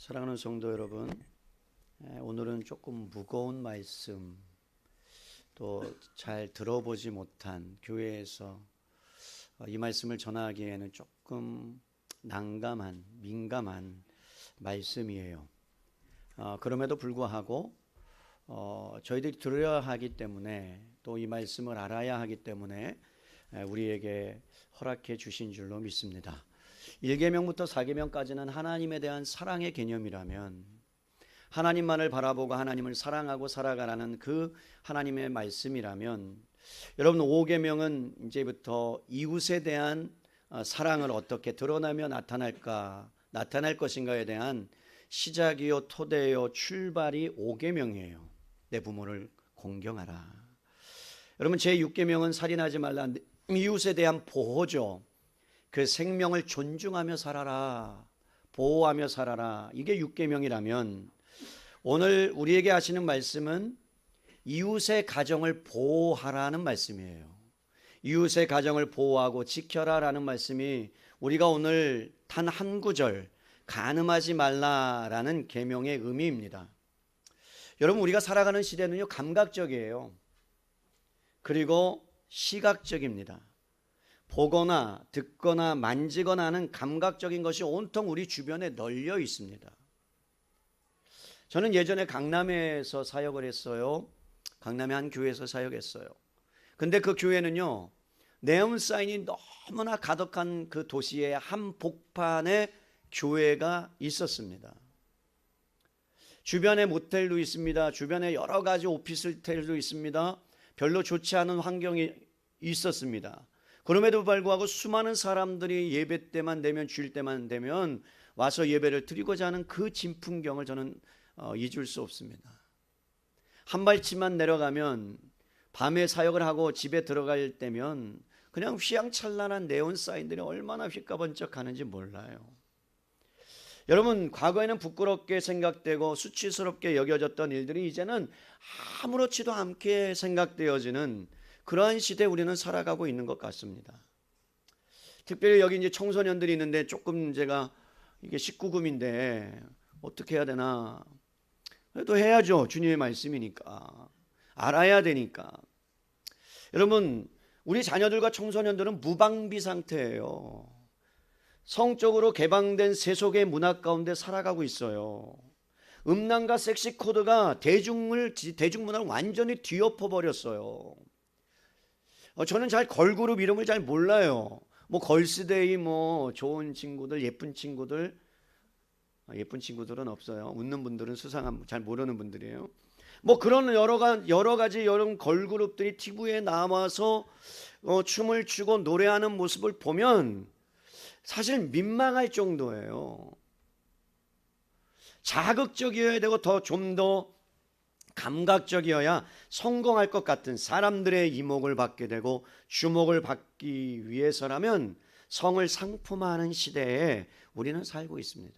사랑하는 성도 여러분, 오늘은 조금 무거운 말씀, 또 잘 들어보지 못한 교회에서 이 말씀을 전하기에는 조금 난감한, 민감한 말씀이에요. 그럼에도 불구하고 저희들이 들어야 하기 때문에, 또 이 말씀을 알아야 하기 때문에 우리에게 허락해 주신 줄로 믿습니다. 1계명부터 4계명까지는 하나님에 대한 사랑의 개념이라면, 하나님만을 바라보고 하나님을 사랑하고 살아가라는 그 하나님의 말씀이라면, 여러분 5계명은 이제부터 이웃에 대한 사랑을 어떻게 드러나며 나타날 것인가에 대한 시작이요 토대요 출발이 5계명이에요. 내 부모를 공경하라. 여러분 제6계명은 살인하지 말라, 이웃에 대한 보호죠. 그 생명을 존중하며 살아라, 보호하며 살아라. 이게 6계명이라면 오늘 우리에게 하시는 말씀은 이웃의 가정을 보호하라는 말씀이에요. 이웃의 가정을 보호하고 지켜라라는 말씀이 우리가 오늘 단 한 구절, 간음하지 말라라는 계명의 의미입니다. 여러분 우리가 살아가는 시대는요, 감각적이에요. 그리고 시각적입니다. 보거나 듣거나 만지거나 하는 감각적인 것이 온통 우리 주변에 널려 있습니다. 저는 예전에 강남에서 사역을 했어요. 강남의 한 교회에서 사역했어요. 근데 그 교회는요, 네온사인이 너무나 가득한 그 도시의 한복판에 교회가 있었습니다. 주변에 모텔도 있습니다. 주변에 여러 가지 오피스텔도 있습니다. 별로 좋지 않은 환경이 있었습니다. 그럼에도 불구하고 수많은 사람들이 예배 때만 되면, 주일 때만 되면 와서 예배를 드리고자 하는 그 진풍경을 저는 잊을 수 없습니다. 한 발치만 내려가면, 밤에 사역을 하고 집에 들어갈 때면 그냥 휘황찬란한 네온 사인들이 얼마나 휘까번쩍하는지 몰라요. 여러분 과거에는 부끄럽게 생각되고 수치스럽게 여겨졌던 일들이 이제는 아무렇지도 않게 생각되어지는 그러한 시대에 우리는 살아가고 있는 것 같습니다. 특별히 여기 이제 청소년들이 있는데, 조금 제가 이게 19금인데 어떻게 해야 되나, 그래도 해야죠. 주님의 말씀이니까, 알아야 되니까. 여러분 우리 자녀들과 청소년들은 무방비 상태예요. 성적으로 개방된 세속의 문화 가운데 살아가고 있어요. 음란과 섹시 코드가 대중문화를 완전히 뒤엎어 버렸어요. 저는 잘 걸그룹 이름을 잘 몰라요. 뭐 걸스데이, 뭐 좋은 친구들, 예쁜 친구들, 예쁜 친구들은 없어요. 웃는 분들은 수상한, 잘 모르는 분들이에요. 뭐 그런 여러 가지 걸그룹들이 TV에 나와서 춤을 추고 노래하는 모습을 보면 사실 민망할 정도예요. 자극적이어야 되고 좀 더 감각적이어야 성공할 것 같은, 사람들의 이목을 받게 되고 주목을 받기 위해서라면 성을 상품화하는 시대에 우리는 살고 있습니다.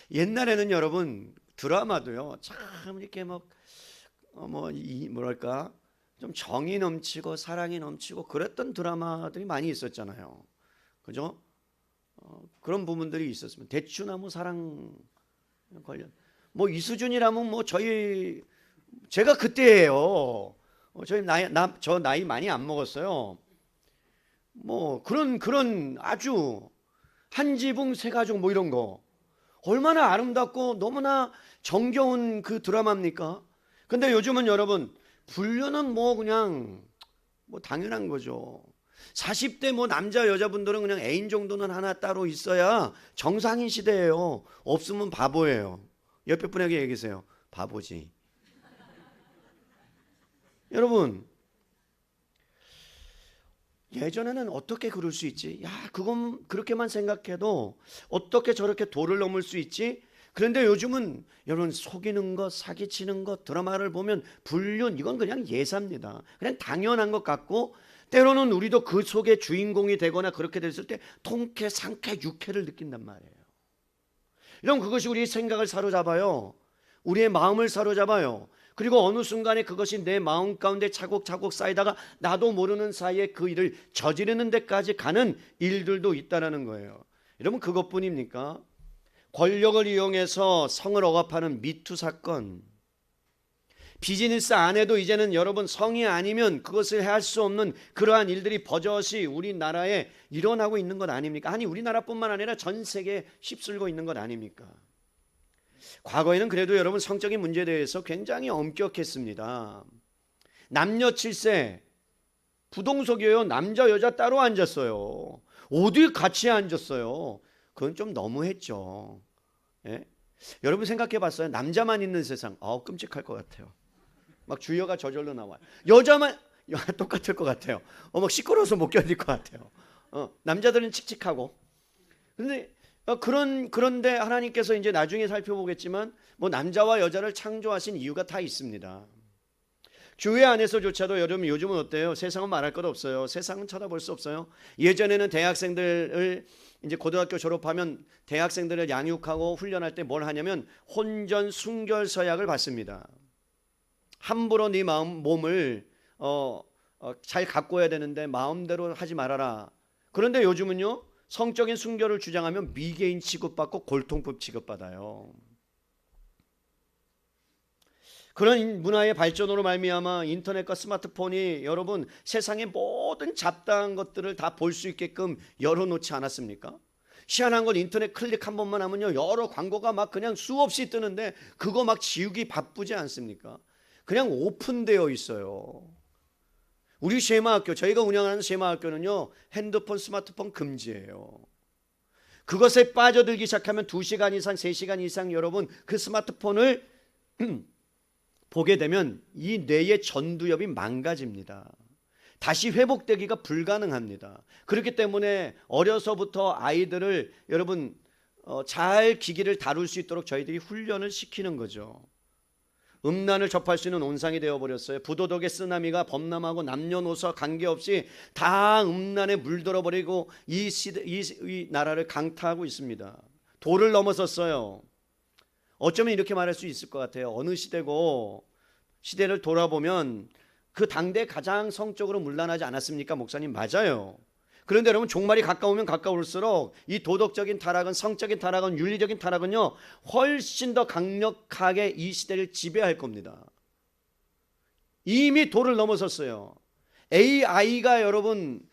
옛날에는 여러분 드라마도요, 참 이렇게 뭐랄까 좀 정이 넘치고 사랑이 넘치고 그랬던 드라마들이 많이 있었잖아요. 그죠? 그런 부분들이 있었으면, 대추나무 사랑 관련, 뭐 이수준이라면 뭐 제가 그때예요. 저 나이 많이 안 먹었어요. 뭐 그런 아주 한지붕 세가족 뭐 이런 거 얼마나 아름답고 너무나 정겨운 그 드라마입니까? 근데 요즘은 여러분 불륜은 뭐 그냥 뭐 당연한 거죠. 40대 뭐 남자 여자분들은 그냥 애인 정도는 하나 따로 있어야 정상인 시대예요. 없으면 바보예요. 옆에 분에게 얘기하세요. 바보지. 여러분 예전에는 어떻게 그럴 수 있지? 야, 그건 그렇게만 생각해도 어떻게 저렇게 도를 넘을 수 있지? 그런데 요즘은 여러분 속이는 것, 사기치는 것, 드라마를 보면 불륜, 이건 그냥 예사입니다. 그냥 당연한 것 같고, 때로는 우리도 그 속에 주인공이 되거나 그렇게 됐을 때 통쾌, 상쾌, 유쾌를 느낀단 말이에요. 이런 그것이 우리의 생각을 사로잡아요. 우리의 마음을 사로잡아요. 그리고 어느 순간에 그것이 내 마음 가운데 차곡차곡 쌓이다가 나도 모르는 사이에 그 일을 저지르는 데까지 가는 일들도 있다는 거예요. 여러분 그것뿐입니까? 권력을 이용해서 성을 억압하는 미투 사건, 비즈니스 안에도 이제는 여러분 성이 아니면 그것을 할 수 없는 그러한 일들이 버젓이 우리나라에 일어나고 있는 것 아닙니까? 아니 우리나라뿐만 아니라 전 세계에 휩쓸고 있는 것 아닙니까? 과거에는 그래도 여러분 성적인 문제에 대해서 굉장히 엄격했습니다. 남녀 7세 부동석이에요. 남자 여자 따로 앉았어요. 어디 같이 앉았어요. 그건 좀 너무했죠. 예? 여러분 생각해 봤어요? 남자만 있는 세상 끔찍할 것 같아요. 막 주여가 저절로 나와요. 여자만 똑같을 것 같아요. 막 시끄러워서 못 견딜 것 같아요. 남자들은 칙칙하고. 그런데 하나님께서 이제 나중에 살펴보겠지만 뭐 남자와 여자를 창조하신 이유가 다 있습니다. 교회 안에서조차도 여러분 요즘은 어때요? 세상은 말할 것 없어요. 세상은 쳐다볼 수 없어요. 예전에는 대학생들을 이제 고등학교 졸업하면 대학생들을 양육하고 훈련할 때 뭘 하냐면 혼전 순결 서약을 받습니다. 함부로 네 몸을 잘 가꿔야 되는데 마음대로 하지 말아라. 그런데 요즘은요 성적인 순결을 주장하면 미개인 취급받고 골통품 취급받아요. 그런 문화의 발전으로 말미암아 인터넷과 스마트폰이 여러분 세상의 모든 잡다한 것들을 다 볼 수 있게끔 열어놓지 않았습니까? 희한한 건 인터넷 클릭 한 번만 하면요 여러 광고가 막 그냥 수없이 뜨는데 그거 막 지우기 바쁘지 않습니까? 그냥 오픈되어 있어요. 우리 쉐마학교, 저희가 운영하는 쉐마학교는요 핸드폰 스마트폰 금지예요. 그것에 빠져들기 시작하면 2시간 이상 3시간 이상 여러분 그 스마트폰을 보게 되면 이 뇌의 전두엽이 망가집니다. 다시 회복되기가 불가능합니다. 그렇기 때문에 어려서부터 아이들을 여러분 잘 기기를 다룰 수 있도록 저희들이 훈련을 시키는 거죠. 음란을 접할 수 있는 온상이 되어버렸어요. 부도덕의 쓰나미가 범람하고 남녀노소 관계없이 다 음란에 물들어버리고 이 나라를 강타하고 있습니다. 도를 넘어섰어요. 어쩌면 이렇게 말할 수 있을 것 같아요. 어느 시대고 시대를 돌아보면 그 당대 가장 성적으로 문란하지 않았습니까? 목사님 맞아요. 그런데 여러분 종말이 가까우면 가까울수록 이 도덕적인 타락은 성적인 타락은 윤리적인 타락은요 훨씬 더 강력하게 이 시대를 지배할 겁니다. 이미 도를 넘어섰어요. AI가 여러분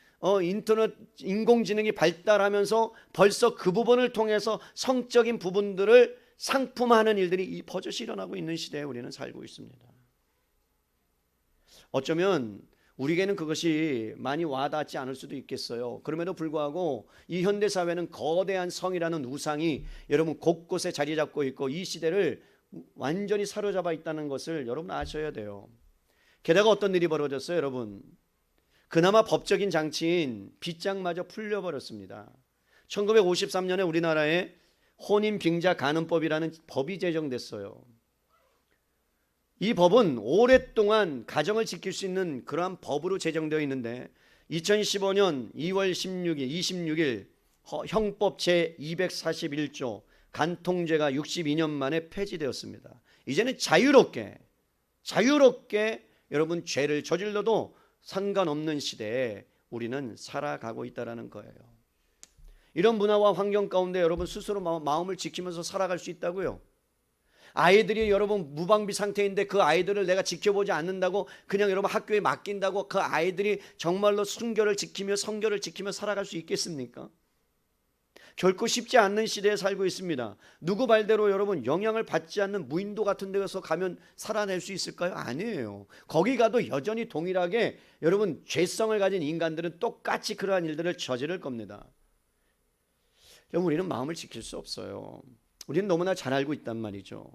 인터넷 인공지능이 발달하면서 벌써 그 부분을 통해서 성적인 부분들을 상품화하는 일들이 버젓이 일어나고 있는 시대에 우리는 살고 있습니다. 어쩌면 우리에게는 그것이 많이 와닿지 않을 수도 있겠어요. 그럼에도 불구하고 이 현대사회는 거대한 성이라는 우상이 여러분 곳곳에 자리 잡고 있고 이 시대를 완전히 사로잡아 있다는 것을 여러분 아셔야 돼요. 게다가 어떤 일이 벌어졌어요 여러분. 그나마 법적인 장치인 빗장마저 풀려버렸습니다. 1953년에 우리나라에 혼인빙자 간음법이라는 법이 제정됐어요. 이 법은 오랫동안 가정을 지킬 수 있는 그러한 법으로 제정되어 있는데 2015년 2월 26일 형법 제241조 간통죄가 62년 만에 폐지되었습니다. 이제는 자유롭게 여러분 죄를 저질러도 상관없는 시대에 우리는 살아가고 있다는 거예요. 이런 문화와 환경 가운데 여러분 스스로 마음을 지키면서 살아갈 수 있다고요. 아이들이 여러분 무방비 상태인데 그 아이들을 내가 지켜보지 않는다고 그냥 여러분 학교에 맡긴다고 그 아이들이 정말로 순결을 지키며 성결을 지키며 살아갈 수 있겠습니까? 결코 쉽지 않는 시대에 살고 있습니다. 누구 말대로 여러분 영향을 받지 않는 무인도 같은 데서 가면 살아낼 수 있을까요? 아니에요. 거기 가도 여전히 동일하게 여러분 죄성을 가진 인간들은 똑같이 그러한 일들을 저지를 겁니다. 여러분 우리는 마음을 지킬 수 없어요. 우리는 너무나 잘 알고 있단 말이죠.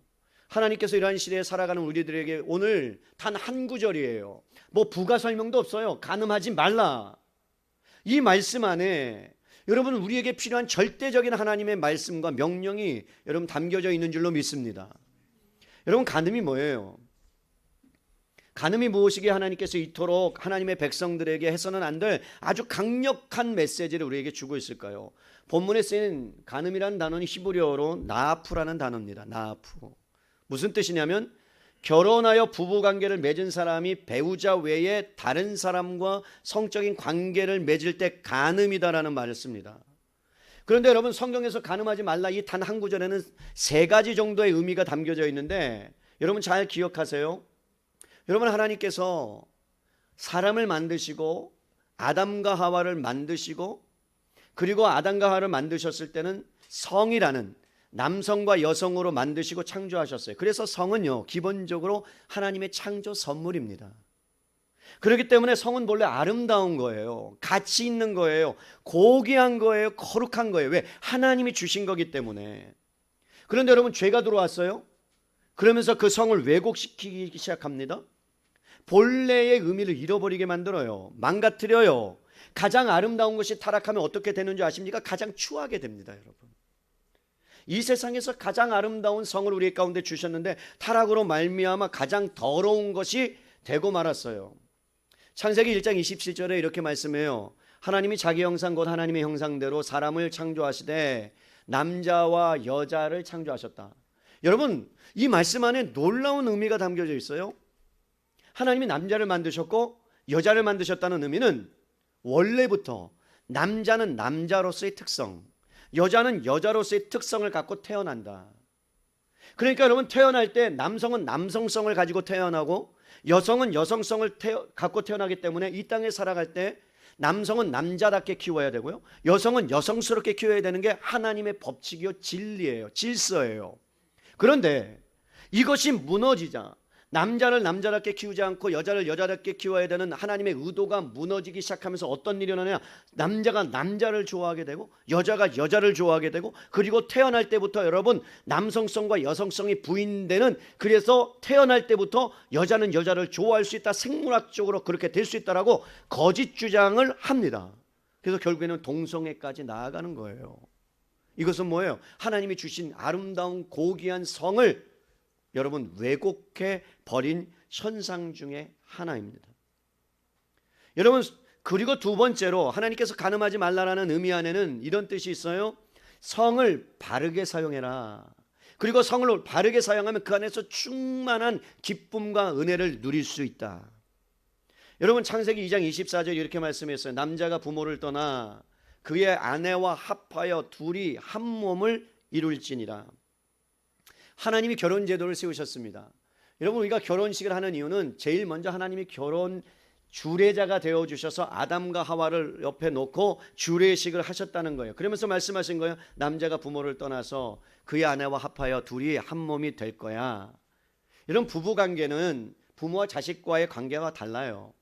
하나님께서 이러한 시대에 살아가는 우리들에게 오늘 단 한 구절이에요. 뭐 부가 설명도 없어요. 간음하지 말라. 이 말씀 안에 여러분 우리에게 필요한 절대적인 하나님의 말씀과 명령이 여러분 담겨져 있는 줄로 믿습니다. 여러분 간음이 뭐예요? 간음이 무엇이기에 하나님께서 이토록 하나님의 백성들에게 해서는 안 될 아주 강력한 메시지를 우리에게 주고 있을까요? 본문에 쓰인 간음이라는 단어는 히브리어로 나아프라는 단어입니다. 나아프. 무슨 뜻이냐면 결혼하여 부부관계를 맺은 사람이 배우자 외에 다른 사람과 성적인 관계를 맺을 때 간음이다라는 말을 씁니다. 그런데 여러분, 성경에서 간음하지 말라 이 단 한 구절에는 세 가지 정도의 의미가 담겨져 있는데, 여러분 잘 기억하세요. 여러분, 하나님께서 사람을 만드시고 아담과 하와를 만드시고, 그리고 아담과 하와를 만드셨을 때는 성이라는 남성과 여성으로 만드시고 창조하셨어요. 그래서 성은요, 기본적으로 하나님의 창조 선물입니다. 그렇기 때문에 성은 본래 아름다운 거예요. 가치 있는 거예요. 고귀한 거예요. 거룩한 거예요. 왜? 하나님이 주신 거기 때문에. 그런데 여러분, 죄가 들어왔어요. 그러면서 그 성을 왜곡시키기 시작합니다. 본래의 의미를 잃어버리게 만들어요. 망가뜨려요. 가장 아름다운 것이 타락하면 어떻게 되는 줄 아십니까? 가장 추하게 됩니다, 여러분. 이 세상에서 가장 아름다운 성을 우리 가운데 주셨는데 타락으로 말미암아 가장 더러운 것이 되고 말았어요. 창세기 1장 27절에 이렇게 말씀해요. 하나님이 자기 형상 곧 하나님의 형상대로 사람을 창조하시되 남자와 여자를 창조하셨다. 여러분, 이 말씀 안에 놀라운 의미가 담겨져 있어요. 하나님이 남자를 만드셨고 여자를 만드셨다는 의미는 원래부터 남자는 남자로서의 특성, 여자는 여자로서의 특성을 갖고 태어난다. 그러니까 여러분, 태어날 때 남성은 남성성을 가지고 태어나고 여성은 여성성을 갖고 태어나기 때문에 이 땅에 살아갈 때 남성은 남자답게 키워야 되고요, 여성은 여성스럽게 키워야 되는 게 하나님의 법칙이요, 진리예요, 질서예요. 그런데 이것이 무너지자 남자를 남자답게 키우지 않고 여자를 여자답게 키워야 되는 하나님의 의도가 무너지기 시작하면서 어떤 일이 일어나냐, 남자가 남자를 좋아하게 되고 여자가 여자를 좋아하게 되고, 그리고 태어날 때부터 여러분 남성성과 여성성이 부인되는, 그래서 태어날 때부터 여자는 여자를 좋아할 수 있다, 생물학적으로 그렇게 될 수 있다라고 거짓 주장을 합니다. 그래서 결국에는 동성애까지 나아가는 거예요. 이것은 뭐예요? 하나님이 주신 아름다운 고귀한 성을 여러분 왜곡해 버린 현상 중에 하나입니다. 여러분, 그리고 두 번째로 하나님께서 간음하지 말라라는 의미 안에는 이런 뜻이 있어요. 성을 바르게 사용해라. 그리고 성을 바르게 사용하면 그 안에서 충만한 기쁨과 은혜를 누릴 수 있다. 여러분, 창세기 2장 24절 이렇게 말씀했어요. 남자가 부모를 떠나 그의 아내와 합하여 둘이 한 몸을 이룰지니라. 하나님이 결혼 제도를 세우셨습니다. 여러분, 우리가 결혼식을 하는 이유는 제일 먼저 하나님이 결혼 주례자가 되어주셔서 아담과 하와를 옆에 놓고 주례식을 하셨다는 거예요. 그러면서 말씀하신 거예요. 남자가 부모를 떠나서 그의 아내와 합하여 둘이 한 몸이 될 거야. 이런 부부관계는 부모와 자식과의 관계가 달라요.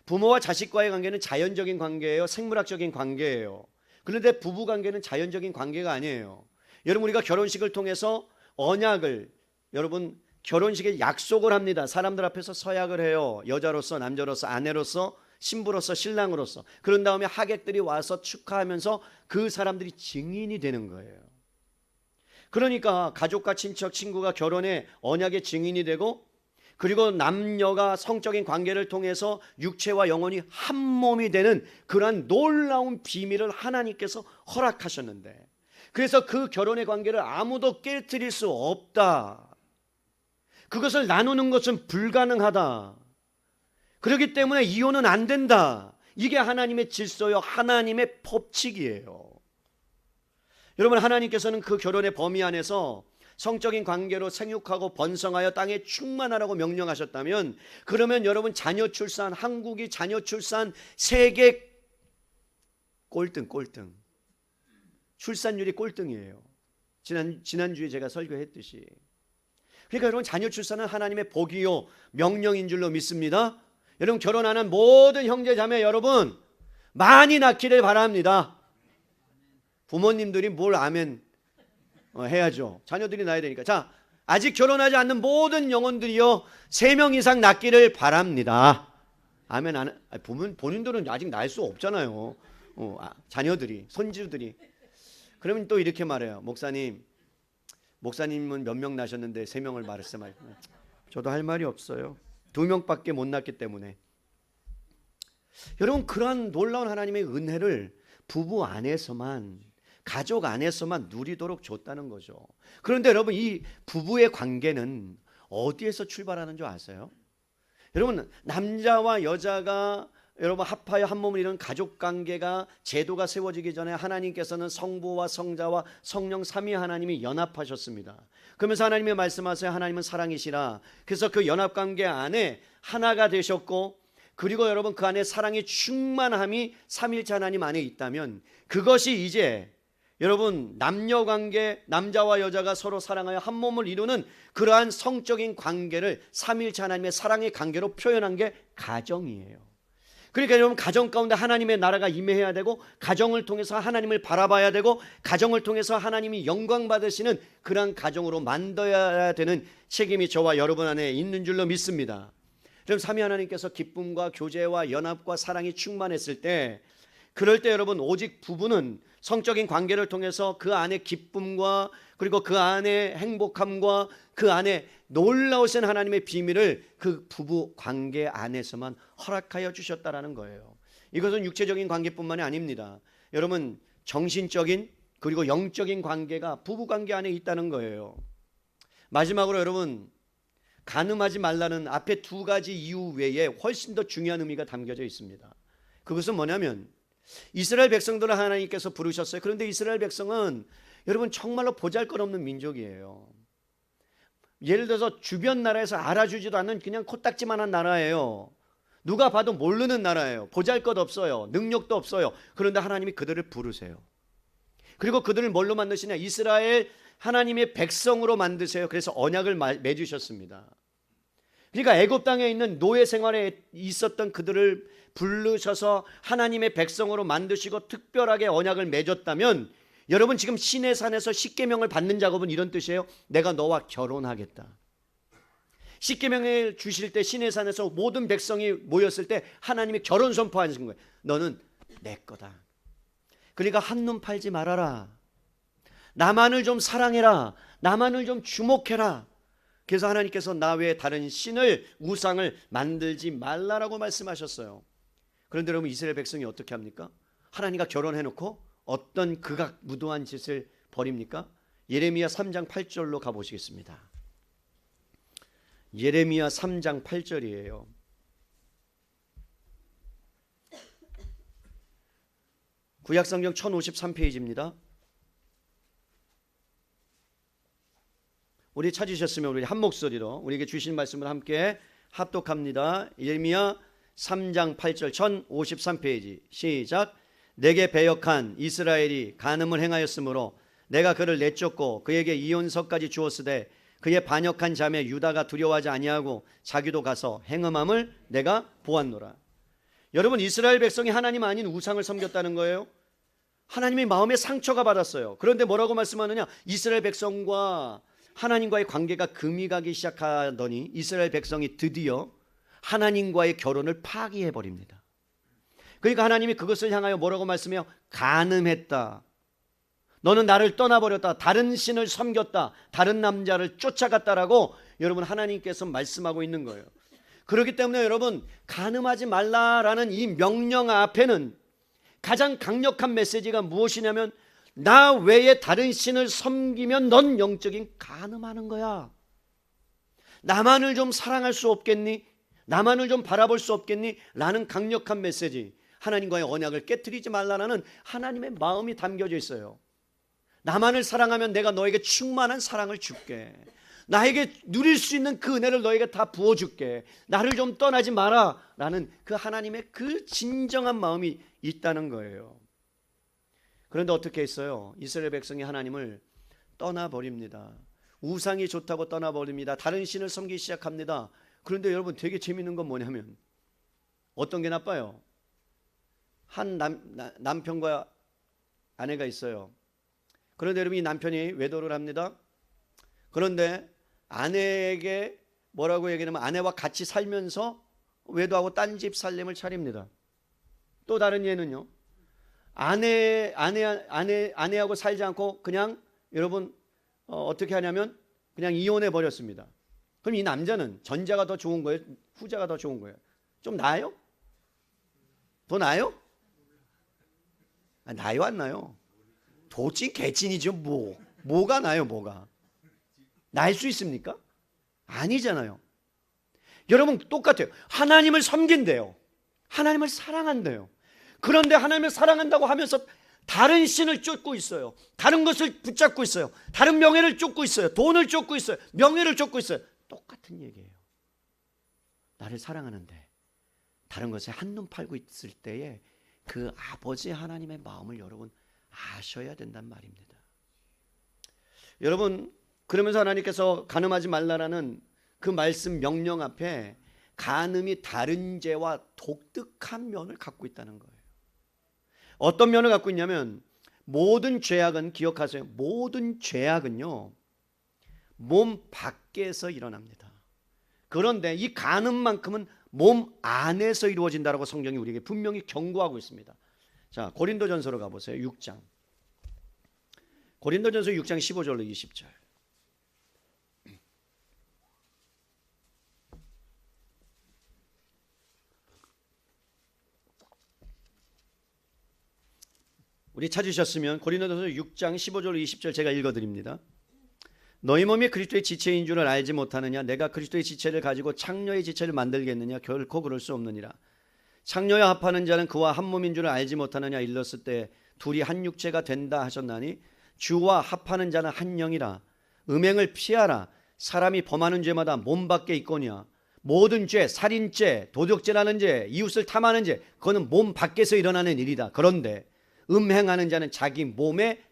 부모와 자식과의 관계는 자연적인 관계예요, 생물학적인 관계예요. 그런데 부부관계는 자연적인 관계가 아니에요. 여러분, 우리가 결혼식을 통해서 언약을, 여러분 결혼식에 약속을 합니다. 사람들 앞에서 서약을 해요. 여자로서 남자로서 아내로서 신부로서 신랑으로서. 그런 다음에 하객들이 와서 축하하면서 그 사람들이 증인이 되는 거예요. 그러니까 가족과 친척 친구가 결혼의 언약의 증인이 되고, 그리고 남녀가 성적인 관계를 통해서 육체와 영혼이 한 몸이 되는 그러한 놀라운 비밀을 하나님께서 허락하셨는데, 그래서 그 결혼의 관계를 아무도 깨뜨릴 수 없다. 그것을 나누는 것은 불가능하다. 그렇기 때문에 이혼은 안 된다. 이게 하나님의 질서요, 하나님의 법칙이에요. 여러분, 하나님께서는 그 결혼의 범위 안에서 성적인 관계로 생육하고 번성하여 땅에 충만하라고 명령하셨다면, 그러면 여러분 자녀 출산, 한국이 자녀 출산 세계 꼴등 출산율이 꼴등이에요. 지난주에 제가 설교했듯이. 그러니까 여러분, 자녀 출산은 하나님의 복이요 명령인 줄로 믿습니다. 여러분, 결혼하는 모든 형제 자매 여러분 많이 낳기를 바랍니다. 부모님들이 뭘 아멘 해야죠. 자녀들이 낳아야 되니까. 자, 아직 결혼하지 않는 모든 영혼들이요 3명 이상 낳기를 바랍니다. 아멘 안 해. 본인들은 아직 낳을 수 없잖아요. 자녀들이, 손주들이. 그러면 또 이렇게 말해요. 목사님은 몇 명 낳으셨는데 3명을 말했어요. 저도 할 말이 없어요. 2명밖에 못 낳기 때문에. 여러분, 그러한 놀라운 하나님의 은혜를 부부 안에서만, 가족 안에서만 누리도록 줬다는 거죠. 그런데 여러분, 이 부부의 관계는 어디에서 출발하는 줄 아세요? 여러분, 남자와 여자가 여러분 합하여 한 몸을 이루는 가족관계가 제도가 세워지기 전에 하나님께서는 성부와 성자와 성령 삼위 하나님이 연합하셨습니다. 그러면서 하나님이 말씀하세요. 하나님은 사랑이시라. 그래서 그 연합관계 안에 하나가 되셨고, 그리고 여러분 그 안에 사랑의 충만함이 삼일체 하나님 안에 있다면, 그것이 이제 여러분 남녀관계, 남자와 여자가 서로 사랑하여 한 몸을 이루는 그러한 성적인 관계를 삼일체 하나님의 사랑의 관계로 표현한 게 가정이에요. 그러니까 여러분 가정 가운데 하나님의 나라가 임해야 되고, 가정을 통해서 하나님을 바라봐야 되고, 가정을 통해서 하나님이 영광 받으시는 그러한 가정으로 만들어야 되는 책임이 저와 여러분 안에 있는 줄로 믿습니다. 그럼 삼위 하나님께서 기쁨과 교제와 연합과 사랑이 충만했을 때, 그럴 때 여러분 오직 부부는 성적인 관계를 통해서 그 안에 기쁨과 그리고 그 안에 행복함과 그 안에 놀라우신 하나님의 비밀을 그 부부 관계 안에서만 허락하여 주셨다라는 거예요. 이것은 육체적인 관계뿐만이 아닙니다. 여러분 정신적인 그리고 영적인 관계가 부부 관계 안에 있다는 거예요. 마지막으로 여러분 간음하지 말라는 앞에 두 가지 이유 외에 훨씬 더 중요한 의미가 담겨져 있습니다. 그것은 뭐냐면 이스라엘 백성들을 하나님께서 부르셨어요. 그런데 이스라엘 백성은 여러분 정말로 보잘것없는 민족이에요. 예를 들어서 주변 나라에서 알아주지도 않는 그냥 코딱지만한 나라예요. 누가 봐도 모르는 나라예요. 보잘것없어요. 능력도 없어요. 그런데 하나님이 그들을 부르세요. 그리고 그들을 뭘로 만드시냐? 이스라엘 하나님의 백성으로 만드세요. 그래서 언약을 맺으셨습니다. 그러니까 애굽 땅에 있는 노예 생활에 있었던 그들을 부르셔서 하나님의 백성으로 만드시고 특별하게 언약을 맺었다면, 여러분 지금 시내산에서 십계명을 받는 작업은 이런 뜻이에요. 내가 너와 결혼하겠다. 십계명을 주실 때 시내산에서 모든 백성이 모였을 때 하나님이 결혼 선포하신 거예요. 너는 내 거다. 그러니까 한눈 팔지 말아라. 나만을 좀 사랑해라. 나만을 좀 주목해라. 그래서 하나님께서 나 외에 다른 신을, 우상을 만들지 말라라고 말씀하셨어요. 그런데 여러분 이스라엘 백성이 어떻게 합니까? 하나님과 결혼해놓고 어떤 극악무도한 짓을 벌입니까? 예레미야 3장 8절로 가보시겠습니다. 예레미야 3장 8절이에요. 구약성경 1053페이지입니다. 우리 찾으셨으면 우리 한 목소리로 우리에게 주신 말씀을 함께 합독합니다. 예레미야 3장 8절 1053페이지 시작. 내게 배역한 이스라엘이 간음을 행하였으므로 내가 그를 내쫓고 그에게 이혼서까지 주었으되 그의 반역한 자매 유다가 두려워하지 아니하고 자기도 가서 행음함을 내가 보았노라. 여러분 이스라엘 백성이 하나님 아닌 우상을 섬겼다는 거예요. 하나님의 마음에 상처가 받았어요. 그런데 뭐라고 말씀하느냐? 이스라엘 백성과 하나님과의 관계가 금이 가기 시작하더니 이스라엘 백성이 드디어 하나님과의 결혼을 파기해버립니다. 그러니까 하나님이 그것을 향하여 뭐라고 말씀해요? 간음했다. 너는 나를 떠나버렸다. 다른 신을 섬겼다. 다른 남자를 쫓아갔다라고 여러분 하나님께서 말씀하고 있는 거예요. 그렇기 때문에 여러분 간음하지 말라라는 이 명령 앞에는 가장 강력한 메시지가 무엇이냐면 나 외에 다른 신을 섬기면 넌 영적인 간음하는 거야. 나만을 좀 사랑할 수 없겠니? 나만을 좀 바라볼 수 없겠니? 라는 강력한 메시지. 하나님과의 언약을 깨트리지 말라는 하나님의 마음이 담겨져 있어요. 나만을 사랑하면 내가 너에게 충만한 사랑을 줄게. 나에게 누릴 수 있는 그 은혜를 너에게 다 부어줄게. 나를 좀 떠나지 마라 라는 그 하나님의 그 진정한 마음이 있다는 거예요. 그런데 어떻게 했어요? 이스라엘 백성이 하나님을 떠나버립니다. 우상이 좋다고 떠나버립니다. 다른 신을 섬기기 시작합니다. 그런데 여러분 되게 재밌는 건 뭐냐면 어떤 게 나빠요? 한 남편과 아내가 있어요. 그런데 여러분 이 남편이 외도를 합니다. 그런데 아내에게 뭐라고 얘기하면 아내와 같이 살면서 외도하고 딴 집 살림을 차립니다. 또 다른 예는요. 아내하고 살지 않고 그냥 여러분 어떻게 하냐면 그냥 이혼해 버렸습니다. 그럼 이 남자는 전자가 더 좋은 거예요? 후자가 더 좋은 거예요? 좀 나아요? 더 나아요? 나요 안 나요? 도찐 개찐이죠. 뭐가 나요? 뭐가 나을 수 있습니까? 아니잖아요. 여러분 똑같아요. 하나님을 섬긴대요. 하나님을 사랑한대요. 그런데 하나님을 사랑한다고 하면서 다른 신을 쫓고 있어요. 다른 것을 붙잡고 있어요. 다른 명예를 쫓고 있어요. 돈을 쫓고 있어요. 명예를 쫓고 있어요. 똑같은 얘기예요. 나를 사랑하는데 다른 것에 한눈 팔고 있을 때에 그 아버지 하나님의 마음을 여러분 아셔야 된단 말입니다. 여러분, 그러면서 하나님께서 간음하지 말라라는 그 말씀 명령 앞에 간음이 다른 죄와 독특한 면을 갖고 있다는 거예요. 어떤 면을 갖고 있냐면 모든 죄악은, 기억하세요, 모든 죄악은요 몸 밖에서 일어납니다. 그런데 이 간음만큼은 몸 안에서 이루어진다라고 성경이 우리에게 분명히 경고하고 있습니다. 자, 고린도전서로 가보세요. 6장. 고린도전서 6장 15절로 20절. 우리 찾으셨으면 고린도전서 6장 15절로 20절 제가 읽어드립니다. 너희 몸이 그리스도의 지체인 줄을 알지 못하느냐? 내가 그리스도의 지체를 가지고 창녀의 지체를 만들겠느냐? 결코 그럴 수 없느니라. 창녀와 합하는 자는 그와 한 몸인 줄을 알지 못하느냐? 일렀을 때 둘이 한 육체가 된다 하셨나니 주와 합하는 자는 한 영이라. 음행을 피하라. 사람이 범하는 죄마다 몸 밖에 있거니와 모든 죄, 살인죄, 도적죄라는 죄, 이웃을 탐하는 죄, 그거는 몸 밖에서 일어나는 일이다. 그런데 음행하는 자는 자기 몸에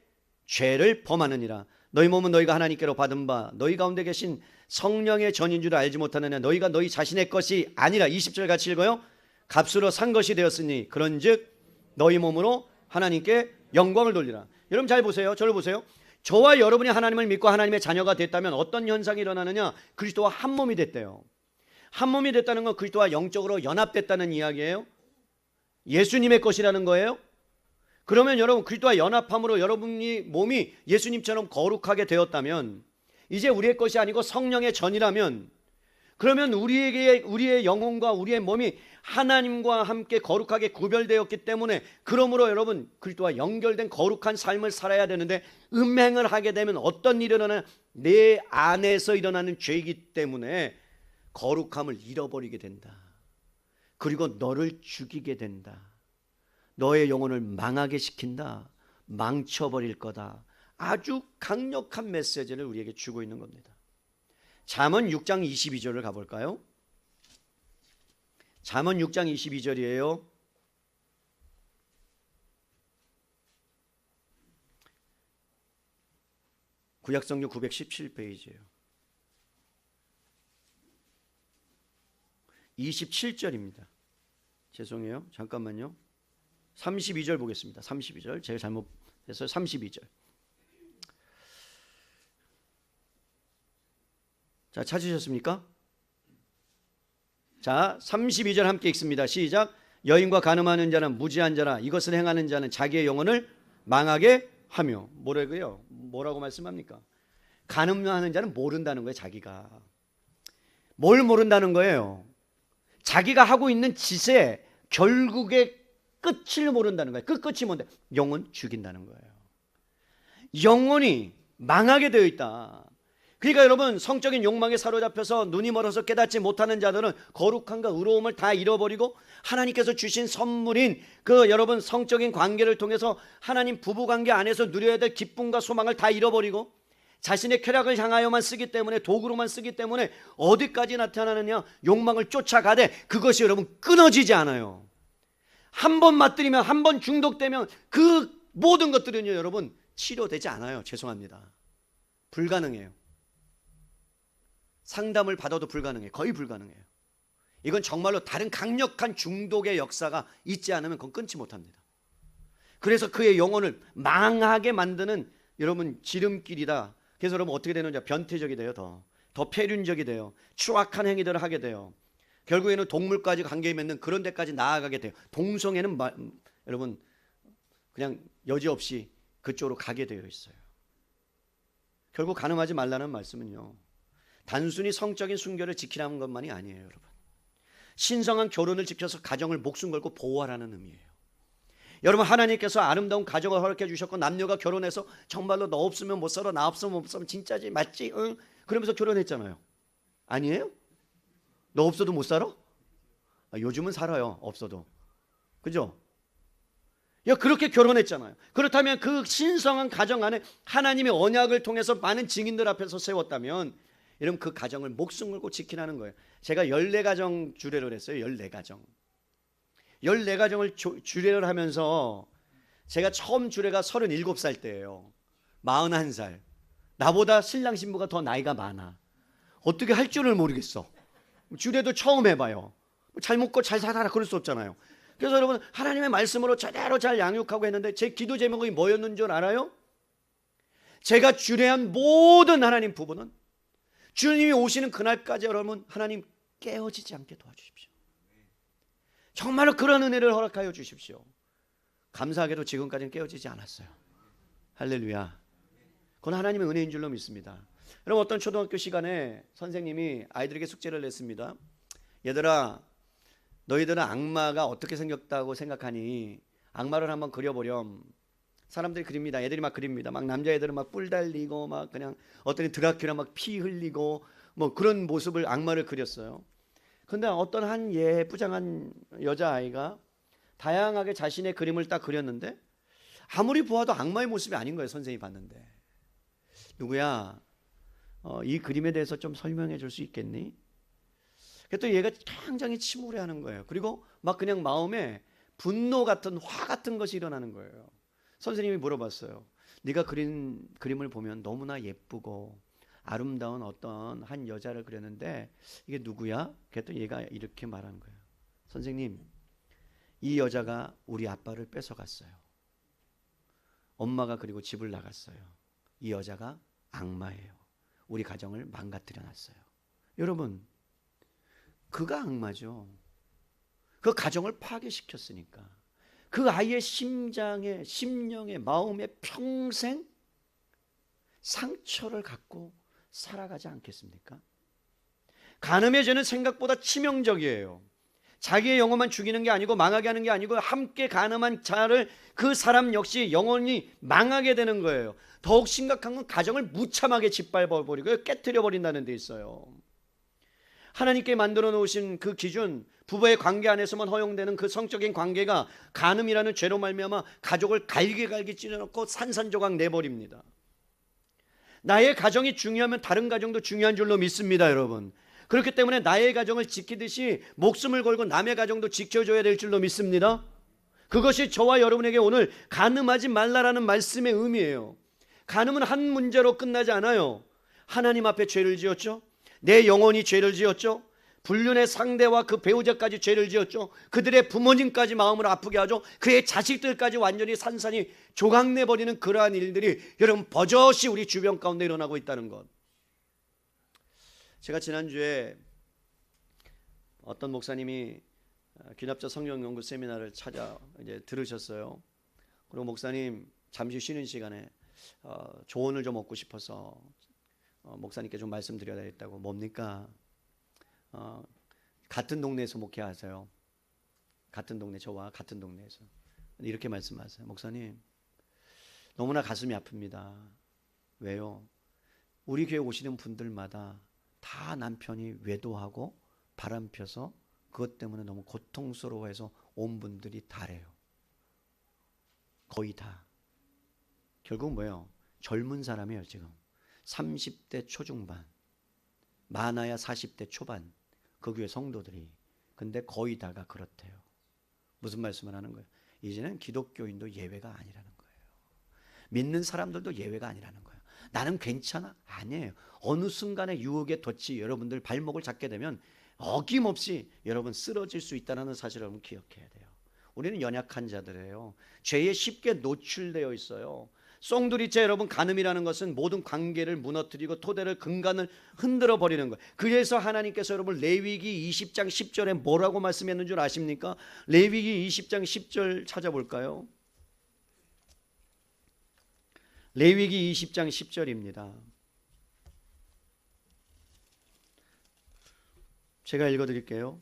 죄를 범하느니라. 너희 몸은 너희가 하나님께로 받은 바 너희 가운데 계신 성령의 전인 줄 알지 못하느냐? 너희가 너희 자신의 것이 아니라 20절 같이 읽어요. 값으로 산 것이 되었으니 그런즉 너희 몸으로 하나님께 영광을 돌리라. 여러분 잘 보세요. 저를 보세요. 저와 여러분이 하나님을 믿고 하나님의 자녀가 됐다면 어떤 현상이 일어나느냐? 그리스도와 한 몸이 됐대요. 한 몸이 됐다는 건 그리스도와 영적으로 연합됐다는 이야기예요. 예수님의 것이라는 거예요. 그러면 여러분 그리스도와 연합함으로 여러분이 몸이 예수님처럼 거룩하게 되었다면 이제 우리의 것이 아니고 성령의 전이라면 그러면 우리의 영혼과 우리의 몸이 하나님과 함께 거룩하게 구별되었기 때문에 그러므로 여러분 그리스도와 연결된 거룩한 삶을 살아야 되는데 음행을 하게 되면 어떤 일이 일어나냐? 내 안에서 일어나는 죄이기 때문에 거룩함을 잃어버리게 된다. 그리고 너를 죽이게 된다. 너의 영혼을 망하게 시킨다. 망쳐버릴 거다. 아주 강력한 메시지를 우리에게 주고 있는 겁니다. 잠언 6장 22절을 가볼까요? 잠언 6장 22절이에요. 구약성경 917페이지예요. 27절입니다. 죄송해요. 잠깐만요. 32절 보겠습니다. 32절. 제가 잘못해서 32절. 자, 찾으셨습니까? 자, 32절 함께 읽습니다. 시작. 여인과 간음하는 자는 무지한 자라. 이것을 행하는 자는 자기의 영혼을 망하게 하며. 뭐라고 말씀합니까? 간음하는 자는 모른다는 거예요. 자기가. 뭘 모른다는 거예요? 자기가 하고 있는 짓에 결국에 끝을 모른다는 거예요. 그 끝이 뭔데? 영혼 죽인다는 거예요. 영혼이 망하게 되어 있다. 그러니까 여러분 성적인 욕망에 사로잡혀서 눈이 멀어서 깨닫지 못하는 자들은 거룩함과 의로움을 다 잃어버리고 하나님께서 주신 선물인 그 여러분 성적인 관계를 통해서 하나님 부부관계 안에서 누려야 될 기쁨과 소망을 다 잃어버리고 자신의 쾌락을 향하여만 쓰기 때문에 도구로만 쓰기 때문에 어디까지 나타나느냐? 욕망을 쫓아가되 그것이 여러분 끊어지지 않아요. 한 번 맛들이면 한 번 중독되면 그 모든 것들은요 여러분 치료되지 않아요. 죄송합니다. 불가능해요. 상담을 받아도 불가능해요. 거의 불가능해요. 이건 정말로 다른 강력한 중독의 역사가 있지 않으면 그건 끊지 못합니다. 그래서 그의 영혼을 망하게 만드는 여러분 지름길이다. 그래서 여러분 어떻게 되느냐? 변태적이 돼요. 더 폐륜적이 돼요. 추악한 행위들을 하게 돼요. 결국에는 동물까지 관계 맺는 그런 데까지 나아가게 돼요. 동성애는 여러분 그냥 여지없이 그쪽으로 가게 되어 있어요. 결국 간음하지 말라는 말씀은요 단순히 성적인 순결을 지키라는 것만이 아니에요. 여러분 신성한 결혼을 지켜서 가정을 목숨 걸고 보호하라는 의미예요. 여러분 하나님께서 아름다운 가정을 허락해 주셨고 남녀가 결혼해서 정말로 너 없으면 못 살아 나 없으면 못 살아 진짜지 맞지? 응? 그러면서 결혼했잖아요. 아니에요? 너 없어도 못 살아? 요즘은 살아요. 없어도. 그죠? 야, 그렇게 결혼했잖아요. 그렇다면 그 신성한 가정 안에 하나님의 언약을 통해서 많은 증인들 앞에서 세웠다면 여러분 그 가정을 목숨 걸고 지키라는 거예요. 제가 14가정 주례를 했어요. 14가정. 14가정을 주례를 하면서 제가 처음 주례가 37살 때예요. 41살. 나보다 신랑 신부가 더 나이가 많아. 어떻게 할 줄을 모르겠어. 주례도 처음 해봐요. 잘 먹고 잘 살아라 그럴 수 없잖아요. 그래서 여러분 하나님의 말씀으로 제대로 잘 양육하고 했는데 제 기도 제목이 뭐였는 줄 알아요? 제가 주례한 모든 하나님 부부는 주님이 오시는 그날까지 여러분 하나님 깨어지지 않게 도와주십시오. 정말로 그런 은혜를 허락하여 주십시오. 감사하게도 지금까지는 깨어지지 않았어요. 할렐루야. 그건 하나님의 은혜인 줄로 믿습니다. 여러분 어떤 초등학교 시간에 선생님이 아이들에게 숙제를 냈습니다. 얘들아, 너희들은 악마가 어떻게 생겼다고 생각하니 악마를 한번 그려보렴. 사람들이 그립니다. 애들이 막 그립니다. 막 남자애들은 막 뿔 달리고 막 그냥 어떤 드라큘라 막 피 흘리고 뭐 그런 모습을 악마를 그렸어요. 근데 어떤 한 예쁘장한 여자아이가 다양하게 자신의 그림을 딱 그렸는데 아무리 보아도 악마의 모습이 아닌 거예요. 선생님이 봤는데. 누구야? 이 그림에 대해서 좀 설명해 줄 수 있겠니? 또 얘가 굉장히 침울해하는 거예요. 그리고 막 그냥 마음에 분노 같은 화 같은 것이 일어나는 거예요. 선생님이 물어봤어요. 네가 그린 그림을 보면 너무나 예쁘고 아름다운 어떤 한 여자를 그렸는데 이게 누구야? 그랬더니 얘가 이렇게 말하는 거예요. 선생님, 이 여자가 우리 아빠를 뺏어갔어요. 엄마가 그리고 집을 나갔어요. 이 여자가 악마예요. 우리 가정을 망가뜨려 놨어요. 여러분, 그가 악마죠. 그 가정을 파괴시켰으니까. 그 아이의 심장에, 심령에, 마음에 평생 상처를 갖고 살아가지 않겠습니까? 간음의 죄는 생각보다 치명적이에요. 자기의 영혼만 죽이는 게 아니고 망하게 하는 게 아니고 함께 간음한 자를 그 사람 역시 영혼이 망하게 되는 거예요. 더욱 심각한 건 가정을 무참하게 짓밟아버리고 깨트려 버린다는 데 있어요. 하나님께 만들어 놓으신 그 기준, 부부의 관계 안에서만 허용되는 그 성적인 관계가 간음이라는 죄로 말미암아 가족을 갈기갈기 찢어놓고 산산조각 내버립니다. 나의 가정이 중요하면 다른 가정도 중요한 줄로 믿습니다, 여러분. 그렇기 때문에 나의 가정을 지키듯이 목숨을 걸고 남의 가정도 지켜줘야 될 줄로 믿습니다. 그것이 저와 여러분에게 오늘 간음하지 말라라는 말씀의 의미예요. 간음은 한 문제로 끝나지 않아요. 하나님 앞에 죄를 지었죠. 내 영혼이 죄를 지었죠. 불륜의 상대와 그 배우자까지 죄를 지었죠. 그들의 부모님까지 마음을 아프게 하죠. 그의 자식들까지 완전히 산산이 조각내버리는 그러한 일들이 여러분 버젓이 우리 주변 가운데 일어나고 있다는 것. 제가 지난주에 어떤 목사님이 귀납자 성경 연구 세미나를 찾아 이제 들으셨어요. 그리고 목사님 잠시 쉬는 시간에 조언을 좀 얻고 싶어서 목사님께 좀 말씀드려야 되겠다고. 뭡니까? 같은 동네에서 목회하세요. 같은 동네, 저와 같은 동네에서 이렇게 말씀하세요. 목사님, 너무나 가슴이 아픕니다. 왜요? 우리 교회 오시는 분들마다 다 남편이 외도하고 바람 펴서 그것 때문에 너무 고통스러워해서 온 분들이 다래요. 거의 다. 결국 뭐예요? 젊은 사람이에요. 지금 30대 초중반, 많아야 40대 초반, 그 교회 성도들이. 근데 거의 다가 그렇대요. 무슨 말씀을 하는 거예요? 이제는 기독교인도 예외가 아니라는 거예요. 믿는 사람들도 예외가 아니라는 거예요. 나는 괜찮아? 아니에요. 어느 순간에 유혹의 덫이 여러분들 발목을 잡게 되면 어김없이 여러분 쓰러질 수 있다는 사실을 여러분 기억해야 돼요. 우리는 연약한 자들이에요. 죄에 쉽게 노출되어 있어요. 송두리째 여러분, 간음이라는 것은 모든 관계를 무너뜨리고 토대를 근간을 흔들어 버리는 거예요. 그래서 하나님께서 여러분 레위기 20장 10절에 뭐라고 말씀했는 줄 아십니까? 레위기 20장 10절 찾아볼까요? 레위기 20장 10절입니다. 제가 읽어드릴게요.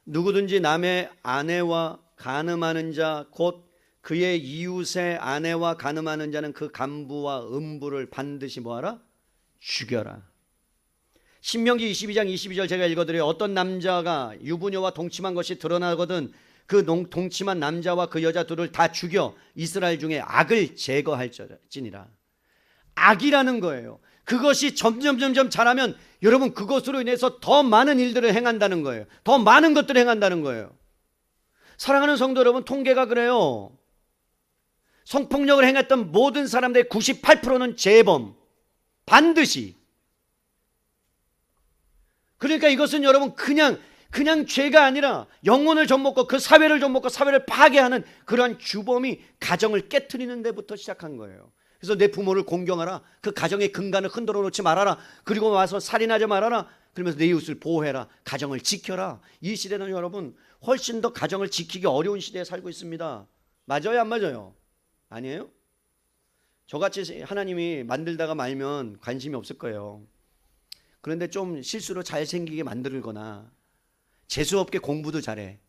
누구든지 남의 아내와 간음하는 자 곧 그의 이웃의 아내와 간음하는 자는 그 간부와 음부를 반드시 뭐하라? 죽여라. 신명기 22장 22절 제가 읽어드려요. 어떤 남자가 유부녀와 동침한 것이 드러나거든 그 동침한 남자와 그 여자 둘을 다 죽여 이스라엘 중에 악을 제거할지니라. 악이라는 거예요. 그것이 점점 자라면 여러분 그것으로 인해서 더 많은 일들을 행한다는 거예요. 더 많은 것들을 행한다는 거예요. 사랑하는 성도 여러분, 통계가 그래요. 성폭력을 행했던 모든 사람들의 98%는 재범. 반드시. 그러니까 이것은 여러분 그냥 죄가 아니라 영혼을 좀먹고 그 사회를 좀먹고 사회를 파괴하는 그러한 주범이 가정을 깨트리는 데부터 시작한 거예요. 그래서 내 부모를 공경하라. 그 가정의 근간을 흔들어 놓지 말아라. 그리고 와서 살인하지 말아라. 그러면서 내 이웃을 보호해라. 가정을 지켜라. 이 시대는 여러분 훨씬 더 가정을 지키기 어려운 시대에 살고 있습니다. 맞아요, 안 맞아요? 아니에요? 저같이 하나님이 만들다가 말면 관심이 없을 거예요. 그런데 좀 실수로 잘생기게 만들거나 재수없게 공부도 잘해.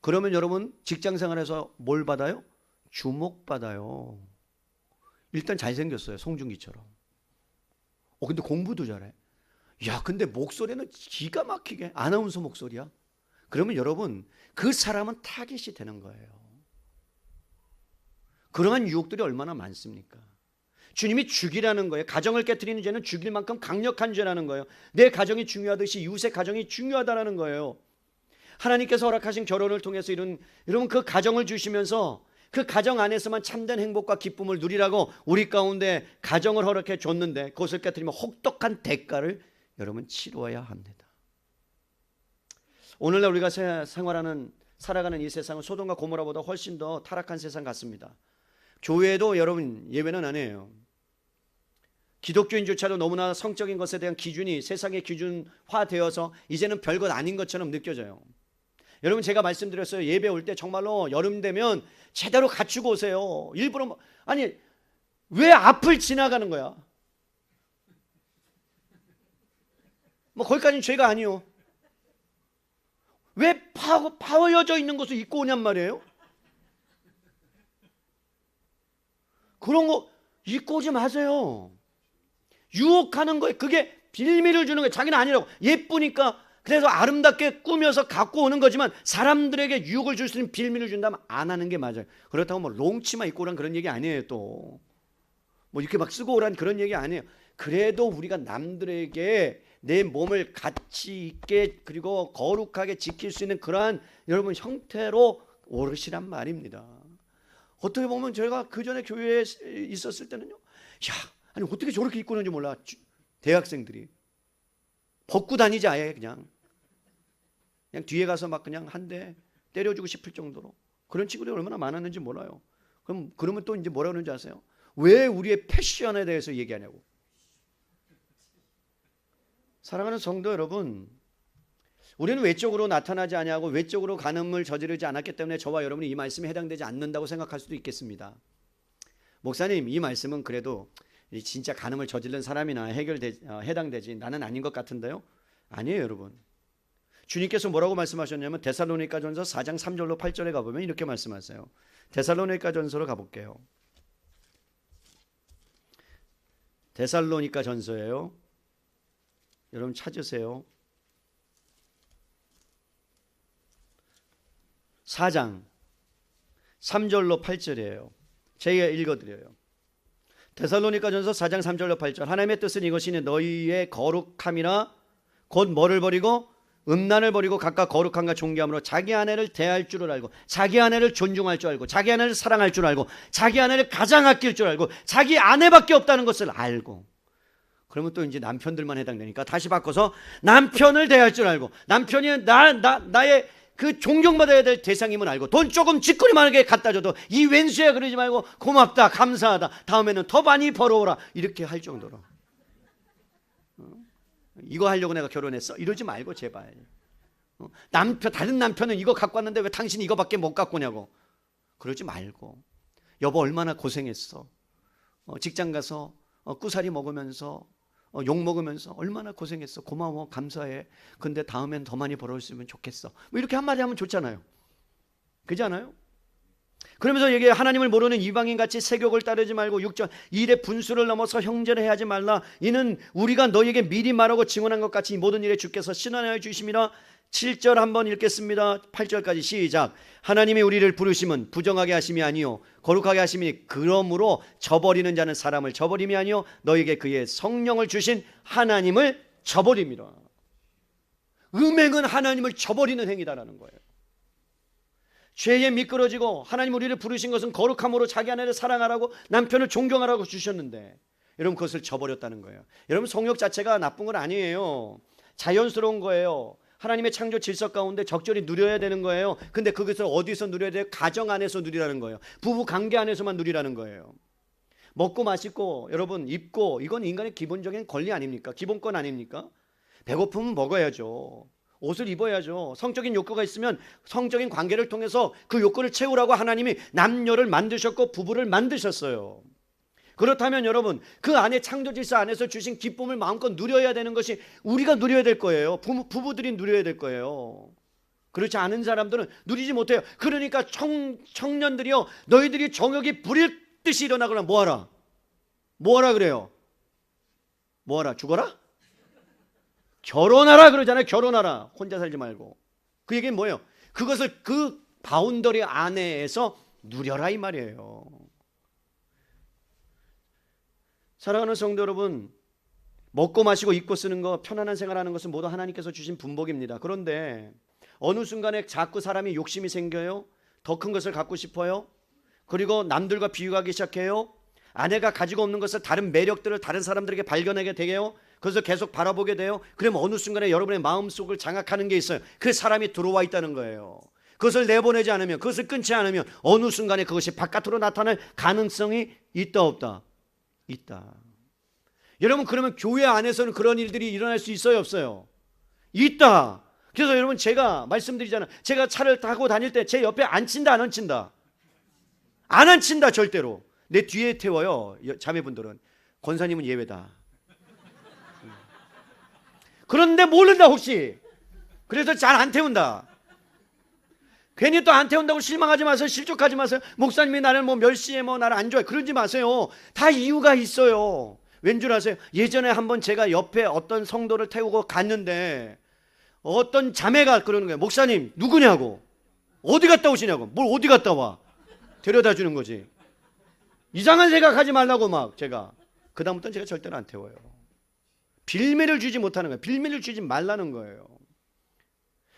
그러면 여러분 직장생활에서 뭘 받아요? 주목받아요. 일단 잘생겼어요. 송중기처럼. 근데 공부도 잘해. 야, 근데 목소리는 기가 막히게 아나운서 목소리야. 그러면 여러분 그 사람은 타겟이 되는 거예요. 그러한 유혹들이 얼마나 많습니까? 주님이 죽이라는 거예요. 가정을 깨트리는 죄는 죽일 만큼 강력한 죄라는 거예요. 내 가정이 중요하듯이 이웃의 가정이 중요하다는 거예요. 하나님께서 허락하신 결혼을 통해서 여러분 그 가정을 주시면서 그 가정 안에서만 참된 행복과 기쁨을 누리라고 우리 가운데 가정을 허락해 줬는데 그것을 깨트리면 혹독한 대가를 여러분 치러야 합니다. 오늘날 우리가 살아가는 이 세상은 소돔과 고모라보다 훨씬 더 타락한 세상 같습니다. 교회도 여러분 예외는 아니에요. 기독교인조차도 너무나 성적인 것에 대한 기준이 세상의 기준화되어서 이제는 별것 아닌 것처럼 느껴져요. 여러분 제가 말씀드렸어요. 예배 올 때 정말로 여름 되면 제대로 갖추고 오세요. 일부러 아니 왜 앞을 지나가는 거야? 거기까지는 죄가 아니요. 왜 파여져 있는 것을 입고 오냔 말이에요? 그런 거 입고 오지 마세요. 유혹하는 거예요. 그게 빌미를 주는 거예요. 자기는 아니라고. 예쁘니까 그래서 아름답게 꾸며서 갖고 오는 거지만 사람들에게 유혹을 줄 수 있는 빌미를 준다면 안 하는 게 맞아요. 그렇다고 롱치마 입고 오란 그런 얘기 아니에요. 또 이렇게 막 쓰고 오란 그런 얘기 아니에요. 그래도 우리가 남들에게 내 몸을 가치 있게 그리고 거룩하게 지킬 수 있는 그러한 여러분 형태로 오르시란 말입니다. 어떻게 보면 제가 그 전에 교회에 있었을 때는요, 아니 어떻게 저렇게 입고 오는지 몰라. 대학생들이 벗고 다니지 아예 그냥 뒤에 가서 막 그냥 한 대 때려주고 싶을 정도로 그런 친구들이 얼마나 많았는지 몰라요. 그러면 또 이제 뭐라 그러는지 아세요? 왜 우리의 패션에 대해서 얘기하냐고. 사랑하는 성도 여러분, 우리는 외적으로 나타나지 아니하고 외적으로 간음을 저지르지 않았기 때문에 저와 여러분이 이 말씀에 해당되지 않는다고 생각할 수도 있겠습니다. 목사님, 이 말씀은 그래도 진짜 간음을 저지른 사람이나 해당되지 나는 아닌 것 같은데요? 아니에요, 여러분. 주님께서 뭐라고 말씀하셨냐면 데살로니가전서 4장 3절로 8절에 가보면 이렇게 말씀하세요. 데살로니가전서로 가볼게요. 데살로니가전서예요. 여러분 찾으세요. 4장 3절로 8절이에요. 제가 읽어드려요. 데살로니가전서 4장 3절로 8절. 하나님의 뜻은 이것이니 너희의 거룩함이라 곧 뭐를 버리고 음란을 버리고 각각 거룩함과 존귀함으로 자기 아내를 대할 줄을 알고 자기 아내를 존중할 줄 알고 자기 아내를 사랑할 줄 알고 자기 아내를 가장 아낄 줄 알고 자기 아내밖에 없다는 것을 알고. 그러면 또 이제 남편들만 해당되니까 다시 바꿔서 남편을 대할 줄 알고 남편이 나의 그 존경받아야 될 대상임을 알고 돈 조금 쥐꼬리만하게 갖다 줘도 이 왼수야 그러지 말고 고맙다 감사하다 다음에는 더 많이 벌어오라 이렇게 할 정도로 이거 하려고 내가 결혼했어 이러지 말고 제발. 다른 남편은 이거 갖고 왔는데 왜 당신이 이거밖에 못 갖고 오냐고 그러지 말고. 여보 얼마나 고생했어. 직장 가서 꾸사리 먹으면서 욕 먹으면서 얼마나 고생했어. 고마워 감사해. 근데 다음엔 더 많이 벌어올수면 좋겠어. 뭐 이렇게 한마디 하면 좋잖아요. 그렇지 않아요? 그러면서 여기 하나님을 모르는 이방인같이 세욕을 따르지 말고 6절 일의 분수를 넘어서 형제를 해하지 말라. 이는 우리가 너에게 미리 말하고 증언한 것 같이 이 모든 일에 주께서 신원하여 주심이라. 7절 한번 읽겠습니다. 8절까지 시작. 하나님이 우리를 부르심은 부정하게 하심이 아니요 거룩하게 하심이 그러므로 저버리는 자는 사람을 저버림이 아니요 너에게 그의 성령을 주신 하나님을 저버림이라. 음행은 하나님을 저버리는 행위다라는 거예요. 죄에 미끄러지고 하나님 우리를 부르신 것은 거룩함으로 자기 아내를 사랑하라고 남편을 존경하라고 주셨는데 여러분 그것을 저버렸다는 거예요. 여러분 성욕 자체가 나쁜 건 아니에요. 자연스러운 거예요. 하나님의 창조 질서 가운데 적절히 누려야 되는 거예요. 근데 그것을 어디서 누려야 돼요? 가정 안에서 누리라는 거예요. 부부 관계 안에서만 누리라는 거예요. 먹고 마시고 여러분 입고 이건 인간의 기본적인 권리 아닙니까? 기본권 아닙니까? 배고프면 먹어야죠. 옷을 입어야죠. 성적인 욕구가 있으면 성적인 관계를 통해서 그 욕구를 채우라고 하나님이 남녀를 만드셨고 부부를 만드셨어요. 그렇다면 여러분 그 안에 창조 질서 안에서 주신 기쁨을 마음껏 누려야 되는 것이 우리가 누려야 될 거예요. 부부들이 누려야 될 거예요. 그렇지 않은 사람들은 누리지 못해요. 그러니까 청년들이요 너희들이 정욕이 부릴 듯이 일어나거나 뭐하라? 뭐하라 그래요? 뭐하라? 죽어라? 결혼하라 그러잖아요. 결혼하라. 혼자 살지 말고. 그 얘기는 뭐예요? 그것을 그 바운더리 안에서 누려라 이 말이에요. 사랑하는 성도 여러분, 먹고 마시고 입고 쓰는 거 편안한 생활하는 것은 모두 하나님께서 주신 분복입니다. 그런데 어느 순간에 자꾸 사람이 욕심이 생겨요. 더 큰 것을 갖고 싶어요. 그리고 남들과 비교하기 시작해요. 아내가 가지고 없는 것을 다른 매력들을 다른 사람들에게 발견하게 되게요. 그래서 계속 바라보게 돼요. 그러면 어느 순간에 여러분의 마음속을 장악하는 게 있어요. 그 사람이 들어와 있다는 거예요. 그것을 내보내지 않으면 그것을 끊지 않으면 어느 순간에 그것이 바깥으로 나타날 가능성이 있다 없다? 있다. 여러분 그러면 교회 안에서는 그런 일들이 일어날 수 있어요 없어요? 있다. 그래서 여러분 제가 말씀드리잖아요. 제가 차를 타고 다닐 때 제 옆에 앉힌다 안 앉힌다? 안 앉힌다 절대로. 내 뒤에 태워요. 자매분들은. 권사님은 예외다. 그런데 모른다 혹시. 그래서 잘 안 태운다. 괜히 또 안 태운다고 실망하지 마세요. 실족하지 마세요. 목사님이 나를 뭐 멸시해 뭐 나를 안 좋아해 그러지 마세요. 다 이유가 있어요. 왠 줄 아세요? 예전에 한번 제가 옆에 어떤 성도를 태우고 갔는데 어떤 자매가 그러는 거예요. 목사님 누구냐고. 어디 갔다 오시냐고. 뭘 어디 갔다 와. 데려다 주는 거지. 이상한 생각하지 말라고 막 제가. 그다음부터는 제가 절대로 안 태워요. 빌미를 주지 못하는 거예요. 빌미를 주지 말라는 거예요.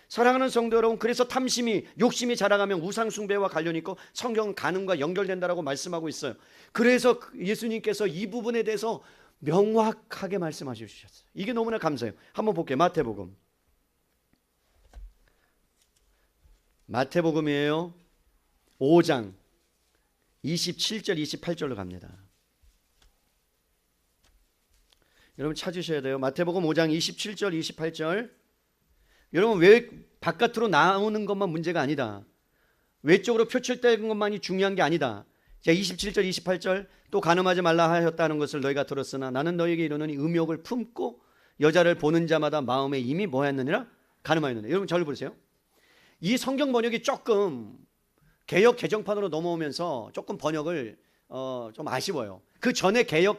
사랑하는 성도 여러분, 그래서 탐심이 욕심이 자라가면 우상 숭배와 관련이 있고 성경 간음과 연결된다라고 말씀하고 있어요. 그래서 예수님께서 이 부분에 대해서 명확하게 말씀하셔 주셨어요. 이게 너무나 감사해요. 한번 볼게요. 마태복음이에요. 5장 27절 28절로 갑니다. 여러분 찾으셔야 돼요. 마태복음 5장 27절 28절. 여러분 왜 바깥으로 나오는 것만 문제가 아니다. 외적으로 표출되는 것만이 중요한 게 아니다. 자 27절 28절 또 간음하지 말라 하였다는 것을 너희가 들었으나 나는 너희에게 이르노니 음욕을 품고 여자를 보는 자마다 마음에 이미 뭐하였느니라? 간음하였느니라. 여러분 저를 보세요. 이 성경 번역이 조금 개역 개정판으로 넘어오면서 조금 번역을 좀 아쉬워요. 그 전에 개역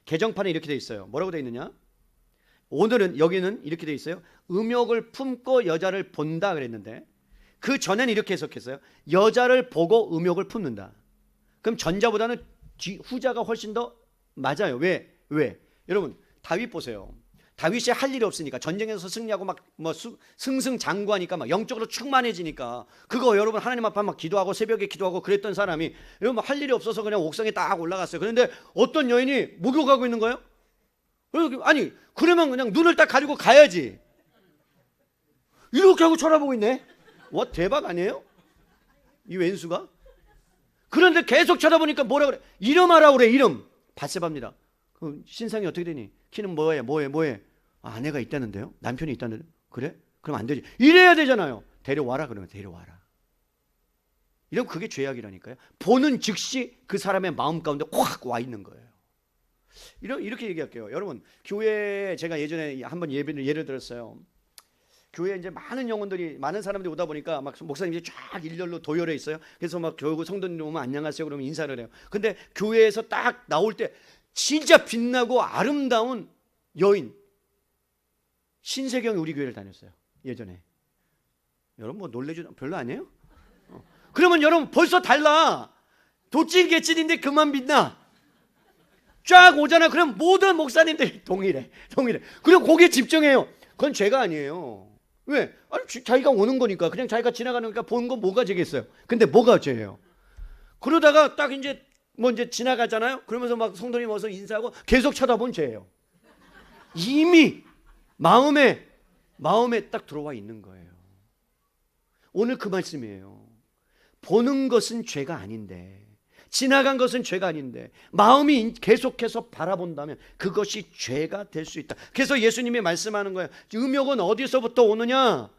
개정판에 이렇게 돼 있어요. 뭐라고 돼 있느냐? 오늘은 여기는 이렇게 돼 있어요. 음욕을 품고 여자를 본다 그랬는데 그 전에는 이렇게 해석했어요. 여자를 보고 음욕을 품는다. 그럼 전자보다는 후자가 훨씬 더 맞아요. 왜? 여러분 다윗 보세요. 다윗이 할 일이 없으니까 전쟁에서 승리하고 막 뭐 승승장구하니까 막 영적으로 충만해지니까 그거 여러분 하나님 앞에 막 기도하고 새벽에 기도하고 그랬던 사람이 여러분 할 일이 없어서 그냥 옥상에 딱 올라갔어요. 그런데 어떤 여인이 목욕하고 있는 거예요? 아니 그러면 그냥 눈을 딱 가리고 가야지. 이렇게 하고 쳐다보고 있네. 와 대박 아니에요? 이 왼수가? 그런데 계속 쳐다보니까 뭐라 그래? 이름 하라 그래. 이름. 밧세바입니다. 그 신상이 어떻게 되니? 키는 뭐해? 아, 아내가 있다는데요? 남편이 있다는데요? 그래? 그럼 안 되지. 이래야 되잖아요. 데려와라 그러면 데려와라. 이러면 그게 죄악이라니까요. 보는 즉시 그 사람의 마음 가운데 확 와 있는 거예요. 이렇게 얘기할게요. 여러분 교회에 제가 예전에 한번 예를 들었어요. 교회에 이제 많은 영혼들이, 많은 사람들이 오다 보니까 막 목사님이 쫙 일렬로 도열해 있어요. 그래서 막 교회 성도님 오면 안녕하세요 그러면 인사를 해요. 근데 교회에서 딱 나올 때 진짜 빛나고 아름다운 여인 신세경이 우리 교회를 다녔어요. 예전에. 여러분 뭐 놀래주 별로 아니에요? 그러면 여러분 벌써 달라. 도찐개찐인데 그만 빛나. 쫙 오잖아. 그럼 모든 목사님들이 동일해. 그리고 거기에 집중해요. 그건 죄가 아니에요. 왜? 아니, 자기가 오는 거니까, 그냥 자기가 지나가는 거니까 보는 건 뭐가 죄겠어요. 근데 뭐가 죄예요? 그러다가 딱 이제 뭐 이제 지나가잖아요. 그러면서 막 성도님 와서 인사하고 계속 쳐다본 죄예요. 이미 마음에 딱 들어와 있는 거예요. 오늘 그 말씀이에요. 보는 것은 죄가 아닌데, 지나간 것은 죄가 아닌데 마음이 계속해서 바라본다면 그것이 죄가 될 수 있다. 그래서 예수님이 말씀하는 거예요. 음욕은 어디서부터 오느냐?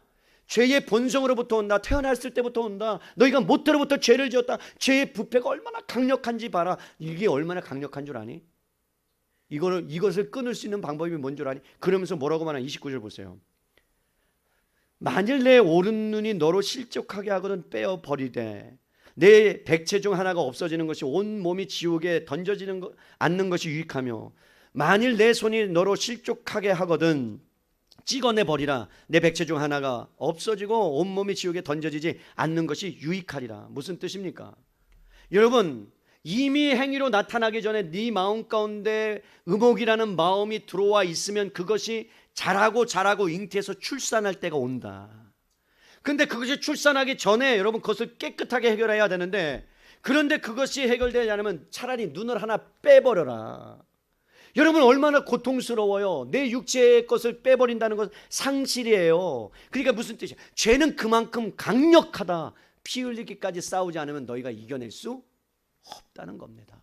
죄의 본성으로부터 온다. 태어났을 때부터 온다. 너희가 모태로부터 죄를 지었다. 죄의 부패가 얼마나 강력한지 봐라. 이게 얼마나 강력한 줄 아니? 이것을 끊을 수 있는 방법이 뭔 줄 아니? 그러면서 뭐라고 말하나? 29절 보세요. 만일 내 오른눈이 너로 실족하게 하거든 빼어 버리되 내 백체 중 하나가 없어지는 것이 온 몸이 지옥에 던져지는 않는 것이 유익하며 만일 내 손이 너로 실족하게 하거든 찍어내 버리라. 내 백체 중 하나가 없어지고 온 몸이 지옥에 던져지지 않는 것이 유익하리라. 무슨 뜻입니까? 여러분 이미 행위로 나타나기 전에 네 마음 가운데 음욕이라는 마음이 들어와 있으면 그것이 자라고 잉태해서 출산할 때가 온다. 근데 그것이 출산하기 전에 여러분 그것을 깨끗하게 해결해야 되는데, 그런데 그것이 해결되지 않으면 차라리 눈을 하나 빼버려라. 여러분 얼마나 고통스러워요. 내 육체의 것을 빼버린다는 것은 상실이에요. 그러니까 무슨 뜻이야? 죄는 그만큼 강력하다. 피 흘리기까지 싸우지 않으면 너희가 이겨낼 수 없다는 겁니다.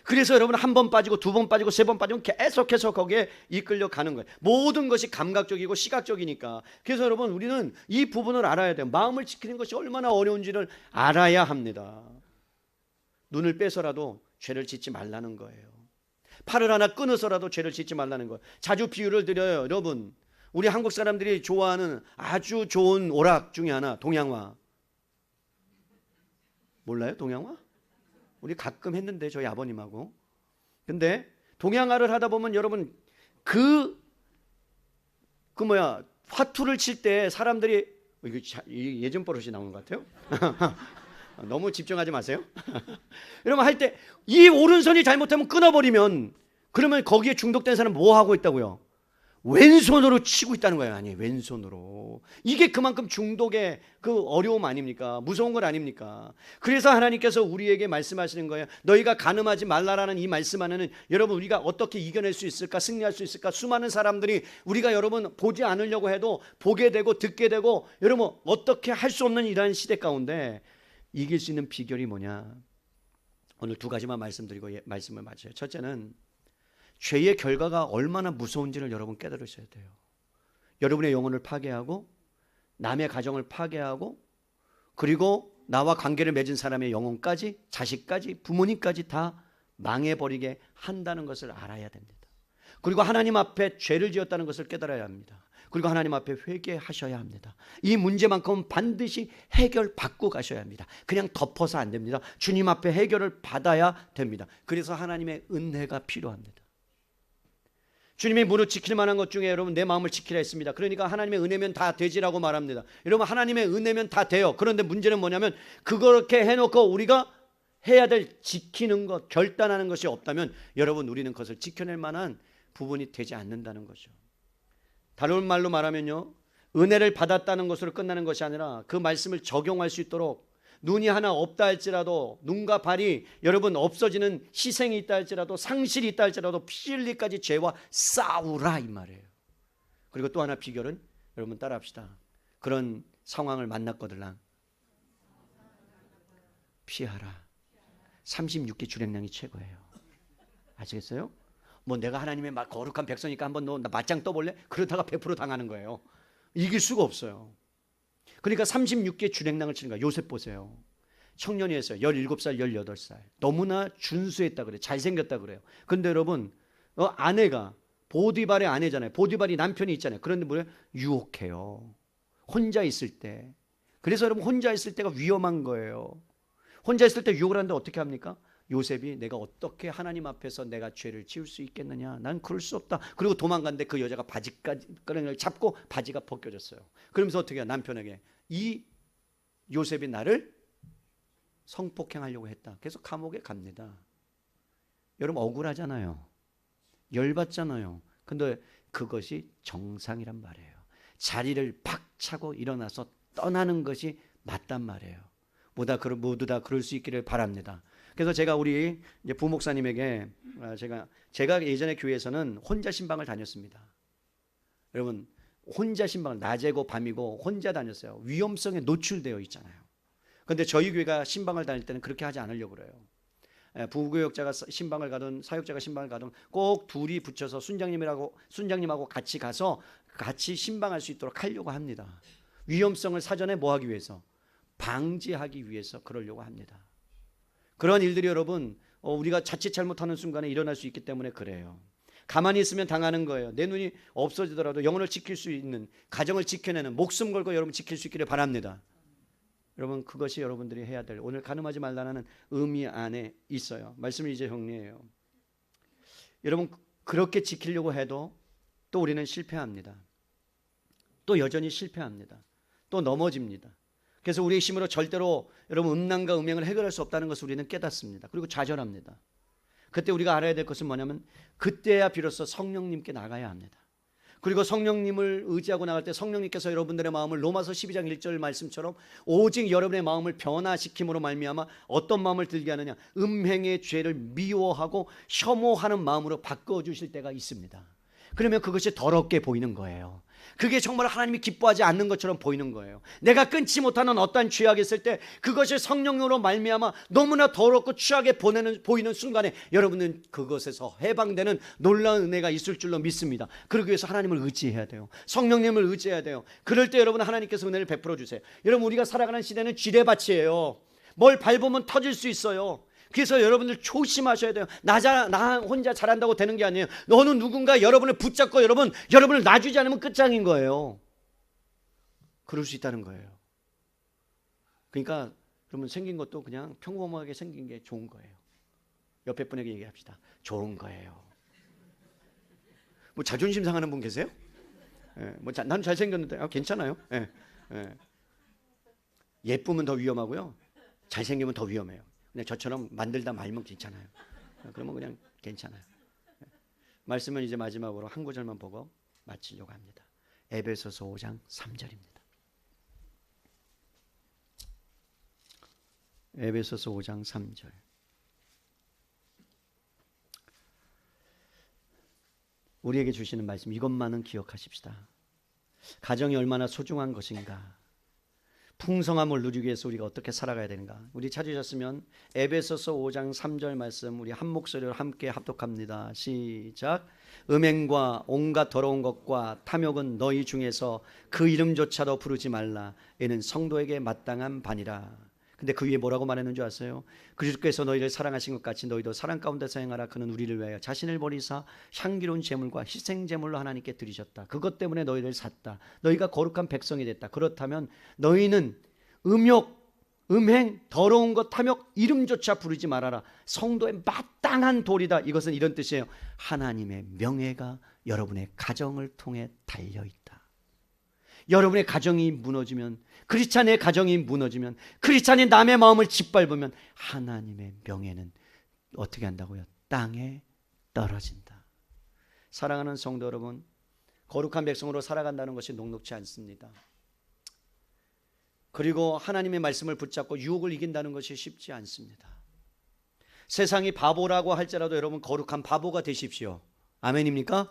그래서 여러분 한 번 빠지고 두 번 빠지고 세 번 빠지면 계속해서 거기에 이끌려 가는 거예요. 모든 것이 감각적이고 시각적이니까. 그래서 여러분 우리는 이 부분을 알아야 돼요. 마음을 지키는 것이 얼마나 어려운지를 알아야 합니다. 눈을 빼서라도 죄를 짓지 말라는 거예요. 팔을 하나 끊어서라도 죄를 짓지 말라는 거예요. 자주 비유를 드려요. 여러분 우리 한국 사람들이 좋아하는 아주 좋은 오락 중에 하나, 동양화. 몰라요? 동양화? 우리 가끔 했는데 저희 아버님하고. 근데 동양화를 하다 보면 여러분 화투를 칠 때 사람들이 이거 예전 버릇이 나오는 것 같아요. 너무 집중하지 마세요. 여러분 할 때 이 오른손이 잘못하면 끊어버리면 그러면 거기에 중독된 사람은 뭐 하고 있다고요? 왼손으로 치고 있다는 거예요. 아니 왼손으로. 이게 그만큼 중독의 그 어려움 아닙니까? 무서운 것 아닙니까? 그래서 하나님께서 우리에게 말씀하시는 거예요. 너희가 간음하지 말라라는 이 말씀 안에는 여러분 우리가 어떻게 이겨낼 수 있을까? 승리할 수 있을까? 수많은 사람들이 우리가 여러분 보지 않으려고 해도 보게 되고 듣게 되고 여러분 어떻게 할 수 없는 이러한 시대 가운데 이길 수 있는 비결이 뭐냐? 오늘 두 가지만 말씀드리고 말씀을 마쳐요. 첫째는 죄의 결과가 얼마나 무서운지를 여러분 깨달으셔야 돼요. 여러분의 영혼을 파괴하고 남의 가정을 파괴하고 그리고 나와 관계를 맺은 사람의 영혼까지, 자식까지, 부모님까지 다 망해버리게 한다는 것을 알아야 됩니다. 그리고 하나님 앞에 죄를 지었다는 것을 깨달아야 합니다. 그리고 하나님 앞에 회개하셔야 합니다. 이 문제만큼은 반드시 해결받고 가셔야 합니다. 그냥 덮어서 안 됩니다. 주님 앞에 해결을 받아야 됩니다. 그래서 하나님의 은혜가 필요합니다. 주님이 무릇 지킬 만한 것 중에 여러분 내 마음을 지키라 했습니다. 그러니까 하나님의 은혜면 다 되지라고 말합니다. 여러분 하나님의 은혜면 다 돼요. 그런데 문제는 뭐냐면 그렇게 해놓고 우리가 해야 될 지키는 것, 결단하는 것이 없다면 여러분 우리는 그것을 지켜낼 만한 부분이 되지 않는다는 거죠. 다른 말로 말하면요, 은혜를 받았다는 것으로 끝나는 것이 아니라 그 말씀을 적용할 수 있도록 눈이 하나 없다 할지라도 눈과 발이 여러분 없어지는 희생이 있다 할지라도 상실이 있다 할지라도 피 흘리까지 죄와 싸우라 이 말이에요. 그리고 또 하나 비결은 여러분 따라합시다. 그런 상황을 만났거들랑 피하라. 36개 주량량이 최고예요. 아시겠어요? 뭐 내가 하나님의 막 거룩한 백성이니까 한번 너 맞짱 떠볼래? 그러다가 100% 당하는 거예요. 이길 수가 없어요. 그러니까 36개 주랭랑을 치는 거야. 요셉 보세요. 청년이었어요. 17살, 18살. 너무나 준수했다 그래요. 잘생겼다 그래요. 그런데 여러분 아내가 보디발의 아내잖아요. 보디발이 남편이 있잖아요. 그런데 뭐예요? 유혹해요. 혼자 있을 때. 그래서 여러분 혼자 있을 때가 위험한 거예요. 혼자 있을 때 유혹을 하는데 어떻게 합니까? 요셉이 내가 어떻게 하나님 앞에서 내가 죄를 지을 수 있겠느냐, 난 그럴 수 없다. 그리고 도망갔는데 그 여자가 바지가랑을 잡고 바지가 벗겨졌어요. 그러면서 어떻게 해요? 남편에게 이 요셉이 나를 성폭행하려고 했다. 그래서 감옥에 갑니다. 여러분 억울하잖아요. 열받잖아요. 근데 그것이 정상이란 말이에요. 자리를 팍 차고 일어나서 떠나는 것이 맞단 말이에요. 모두 다 그럴 수 있기를 바랍니다. 그래서 제가 우리 이제 부목사님에게 제가 예전에 교회에서는 혼자 신방을 다녔습니다. 여러분 혼자 신방을 낮이고 밤이고 혼자 다녔어요. 위험성에 노출되어 있잖아요. 그런데 저희 교회가 신방을 다닐 때는 그렇게 하지 않으려고 그래요. 부교역자가 신방을 가든 사역자가 신방을 가든 꼭 둘이 붙여서 순장님하고 같이 가서 같이 신방할 수 있도록 하려고 합니다. 위험성을 사전에 뭐 하기 위해서? 방지하기 위해서 그러려고 합니다. 그런 일들이 여러분 우리가 자칫 잘못하는 순간에 일어날 수 있기 때문에 그래요. 가만히 있으면 당하는 거예요. 내 눈이 없어지더라도 영혼을 지킬 수 있는, 가정을 지켜내는, 목숨 걸고 여러분 지킬 수 있기를 바랍니다. 여러분 그것이 여러분들이 해야 될, 오늘 간음하지 말라는 의미 안에 있어요. 말씀이 이제 정리해요. 여러분 그렇게 지키려고 해도 또 우리는 실패합니다. 또 여전히 실패합니다. 또 넘어집니다. 그래서 우리의 힘으로 절대로 여러분 음란과 음행을 해결할 수 없다는 것을 우리는 깨닫습니다. 그리고 좌절합니다. 그때 우리가 알아야 될 것은 뭐냐면 그때야 비로소 성령님께 나가야 합니다. 그리고 성령님을 의지하고 나갈 때 성령님께서 여러분들의 마음을 로마서 12장 1절 말씀처럼 오직 여러분의 마음을 변화시킴으로 말미암아 어떤 마음을 들게 하느냐, 음행의 죄를 미워하고 혐오하는 마음으로 바꿔주실 때가 있습니다. 그러면 그것이 더럽게 보이는 거예요. 그게 정말 하나님이 기뻐하지 않는 것처럼 보이는 거예요. 내가 끊지 못하는 어떠한 죄악이 있을 때 그것이 성령으로 말미암아 너무나 더럽고 취하게 보이는 순간에 여러분은 그것에서 해방되는 놀라운 은혜가 있을 줄로 믿습니다. 그러기 위해서 하나님을 의지해야 돼요. 성령님을 의지해야 돼요. 그럴 때 여러분 하나님께서 은혜를 베풀어 주세요. 여러분 우리가 살아가는 시대는 지뢰밭이에요. 뭘 밟으면 터질 수 있어요. 그래서 여러분들 조심하셔야 돼요. 나 혼자 잘한다고 되는 게 아니에요. 너는 누군가 여러분을 붙잡고 여러분을 놔주지 않으면 끝장인 거예요. 그럴 수 있다는 거예요. 그러니까 여러분 생긴 것도 그냥 평범하게 생긴 게 좋은 거예요. 옆에 분에게 얘기합시다. 좋은 거예요. 뭐 자존심 상하는 분 계세요? 난 잘생겼는데 괜찮아요. 예쁘면 더 위험하고요. 잘생기면 더 위험해요. 그냥 저처럼 만들다 말면 괜찮아요. 그러면 그냥 괜찮아요. 말씀은 이제 마지막으로 한 구절만 보고 마치려고 합니다. 에베소서 5장 3절입니다. 에베소서 5장 3절. 우리에게 주시는 말씀, 이것만은 기억하십시다. 가정이 얼마나 소중한 것인가, 풍성함을 누리기 위해서 우리가 어떻게 살아가야 되는가. 우리 찾으셨으면 에베소서 5장 3절 말씀 우리 한 목소리로 함께 합독합니다. 시작. 음행과 온갖 더러운 것과 탐욕은 너희 중에서 그 이름조차도 부르지 말라. 이는 성도에게 마땅한 바니라. 근데 그 위에 뭐라고 말했는 줄 아세요? 그리스도께서 너희를 사랑하신 것 같이 너희도 사랑 가운데서 행하라. 그는 우리를 위하여 자신을 버리사 향기로운 제물과 희생 제물로 하나님께 드리셨다. 그것 때문에 너희를 샀다. 너희가 거룩한 백성이 됐다. 그렇다면 너희는 음행, 더러운 것, 탐욕 이름조차 부르지 말아라. 성도의 마땅한 도리다. 이것은 이런 뜻이에요. 하나님의 명예가 여러분의 가정을 통해 달려있다. 여러분의 가정이 무너지면, 크리스찬의 가정이 무너지면, 크리스찬이 남의 마음을 짓밟으면 하나님의 명예는 어떻게 한다고요? 땅에 떨어진다. 사랑하는 성도 여러분, 거룩한 백성으로 살아간다는 것이 녹록지 않습니다. 그리고 하나님의 말씀을 붙잡고 유혹을 이긴다는 것이 쉽지 않습니다. 세상이 바보라고 할지라도 여러분 거룩한 바보가 되십시오. 아멘입니까?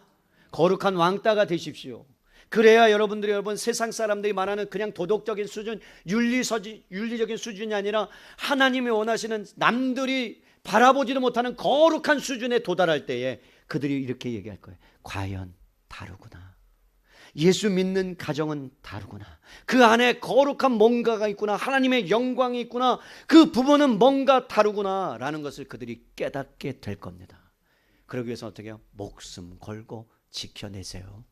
거룩한 왕따가 되십시오. 그래야 여러분들이 세상 사람들이 말하는 그냥 도덕적인 수준, 윤리적인 수준이 아니라 하나님이 원하시는 남들이 바라보지도 못하는 거룩한 수준에 도달할 때에 그들이 이렇게 얘기할 거예요. 과연 다르구나. 예수 믿는 가정은 다르구나. 그 안에 거룩한 뭔가가 있구나. 하나님의 영광이 있구나. 그 부모는 뭔가 다르구나 라는 것을 그들이 깨닫게 될 겁니다. 그러기 위해서 어떻게 해요? 목숨 걸고 지켜내세요.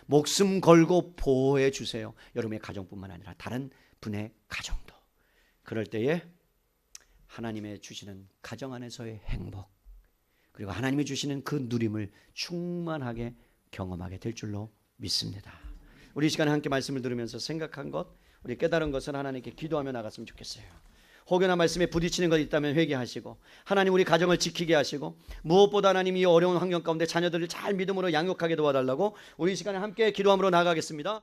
목숨 걸고 보호해 주세요. 여러분의 가정뿐만 아니라 다른 분의 가정도. 그럴 때에 하나님의 주시는 가정 안에서의 행복, 그리고 하나님이 주시는 그 누림을 충만하게 경험하게 될 줄로 믿습니다. 우리 이 시간에 함께 말씀을 들으면서 생각한 것, 우리 깨달은 것을 하나님께 기도하며 나갔으면 좋겠어요. 혹여나 말씀에 부딪히는 것 있다면 회개하시고, 하나님 우리 가정을 지키게 하시고, 무엇보다 하나님 이 어려운 환경 가운데 자녀들을 잘 믿음으로 양육하게 도와달라고 우리 이 시간에 함께 기도함으로 나아가겠습니다.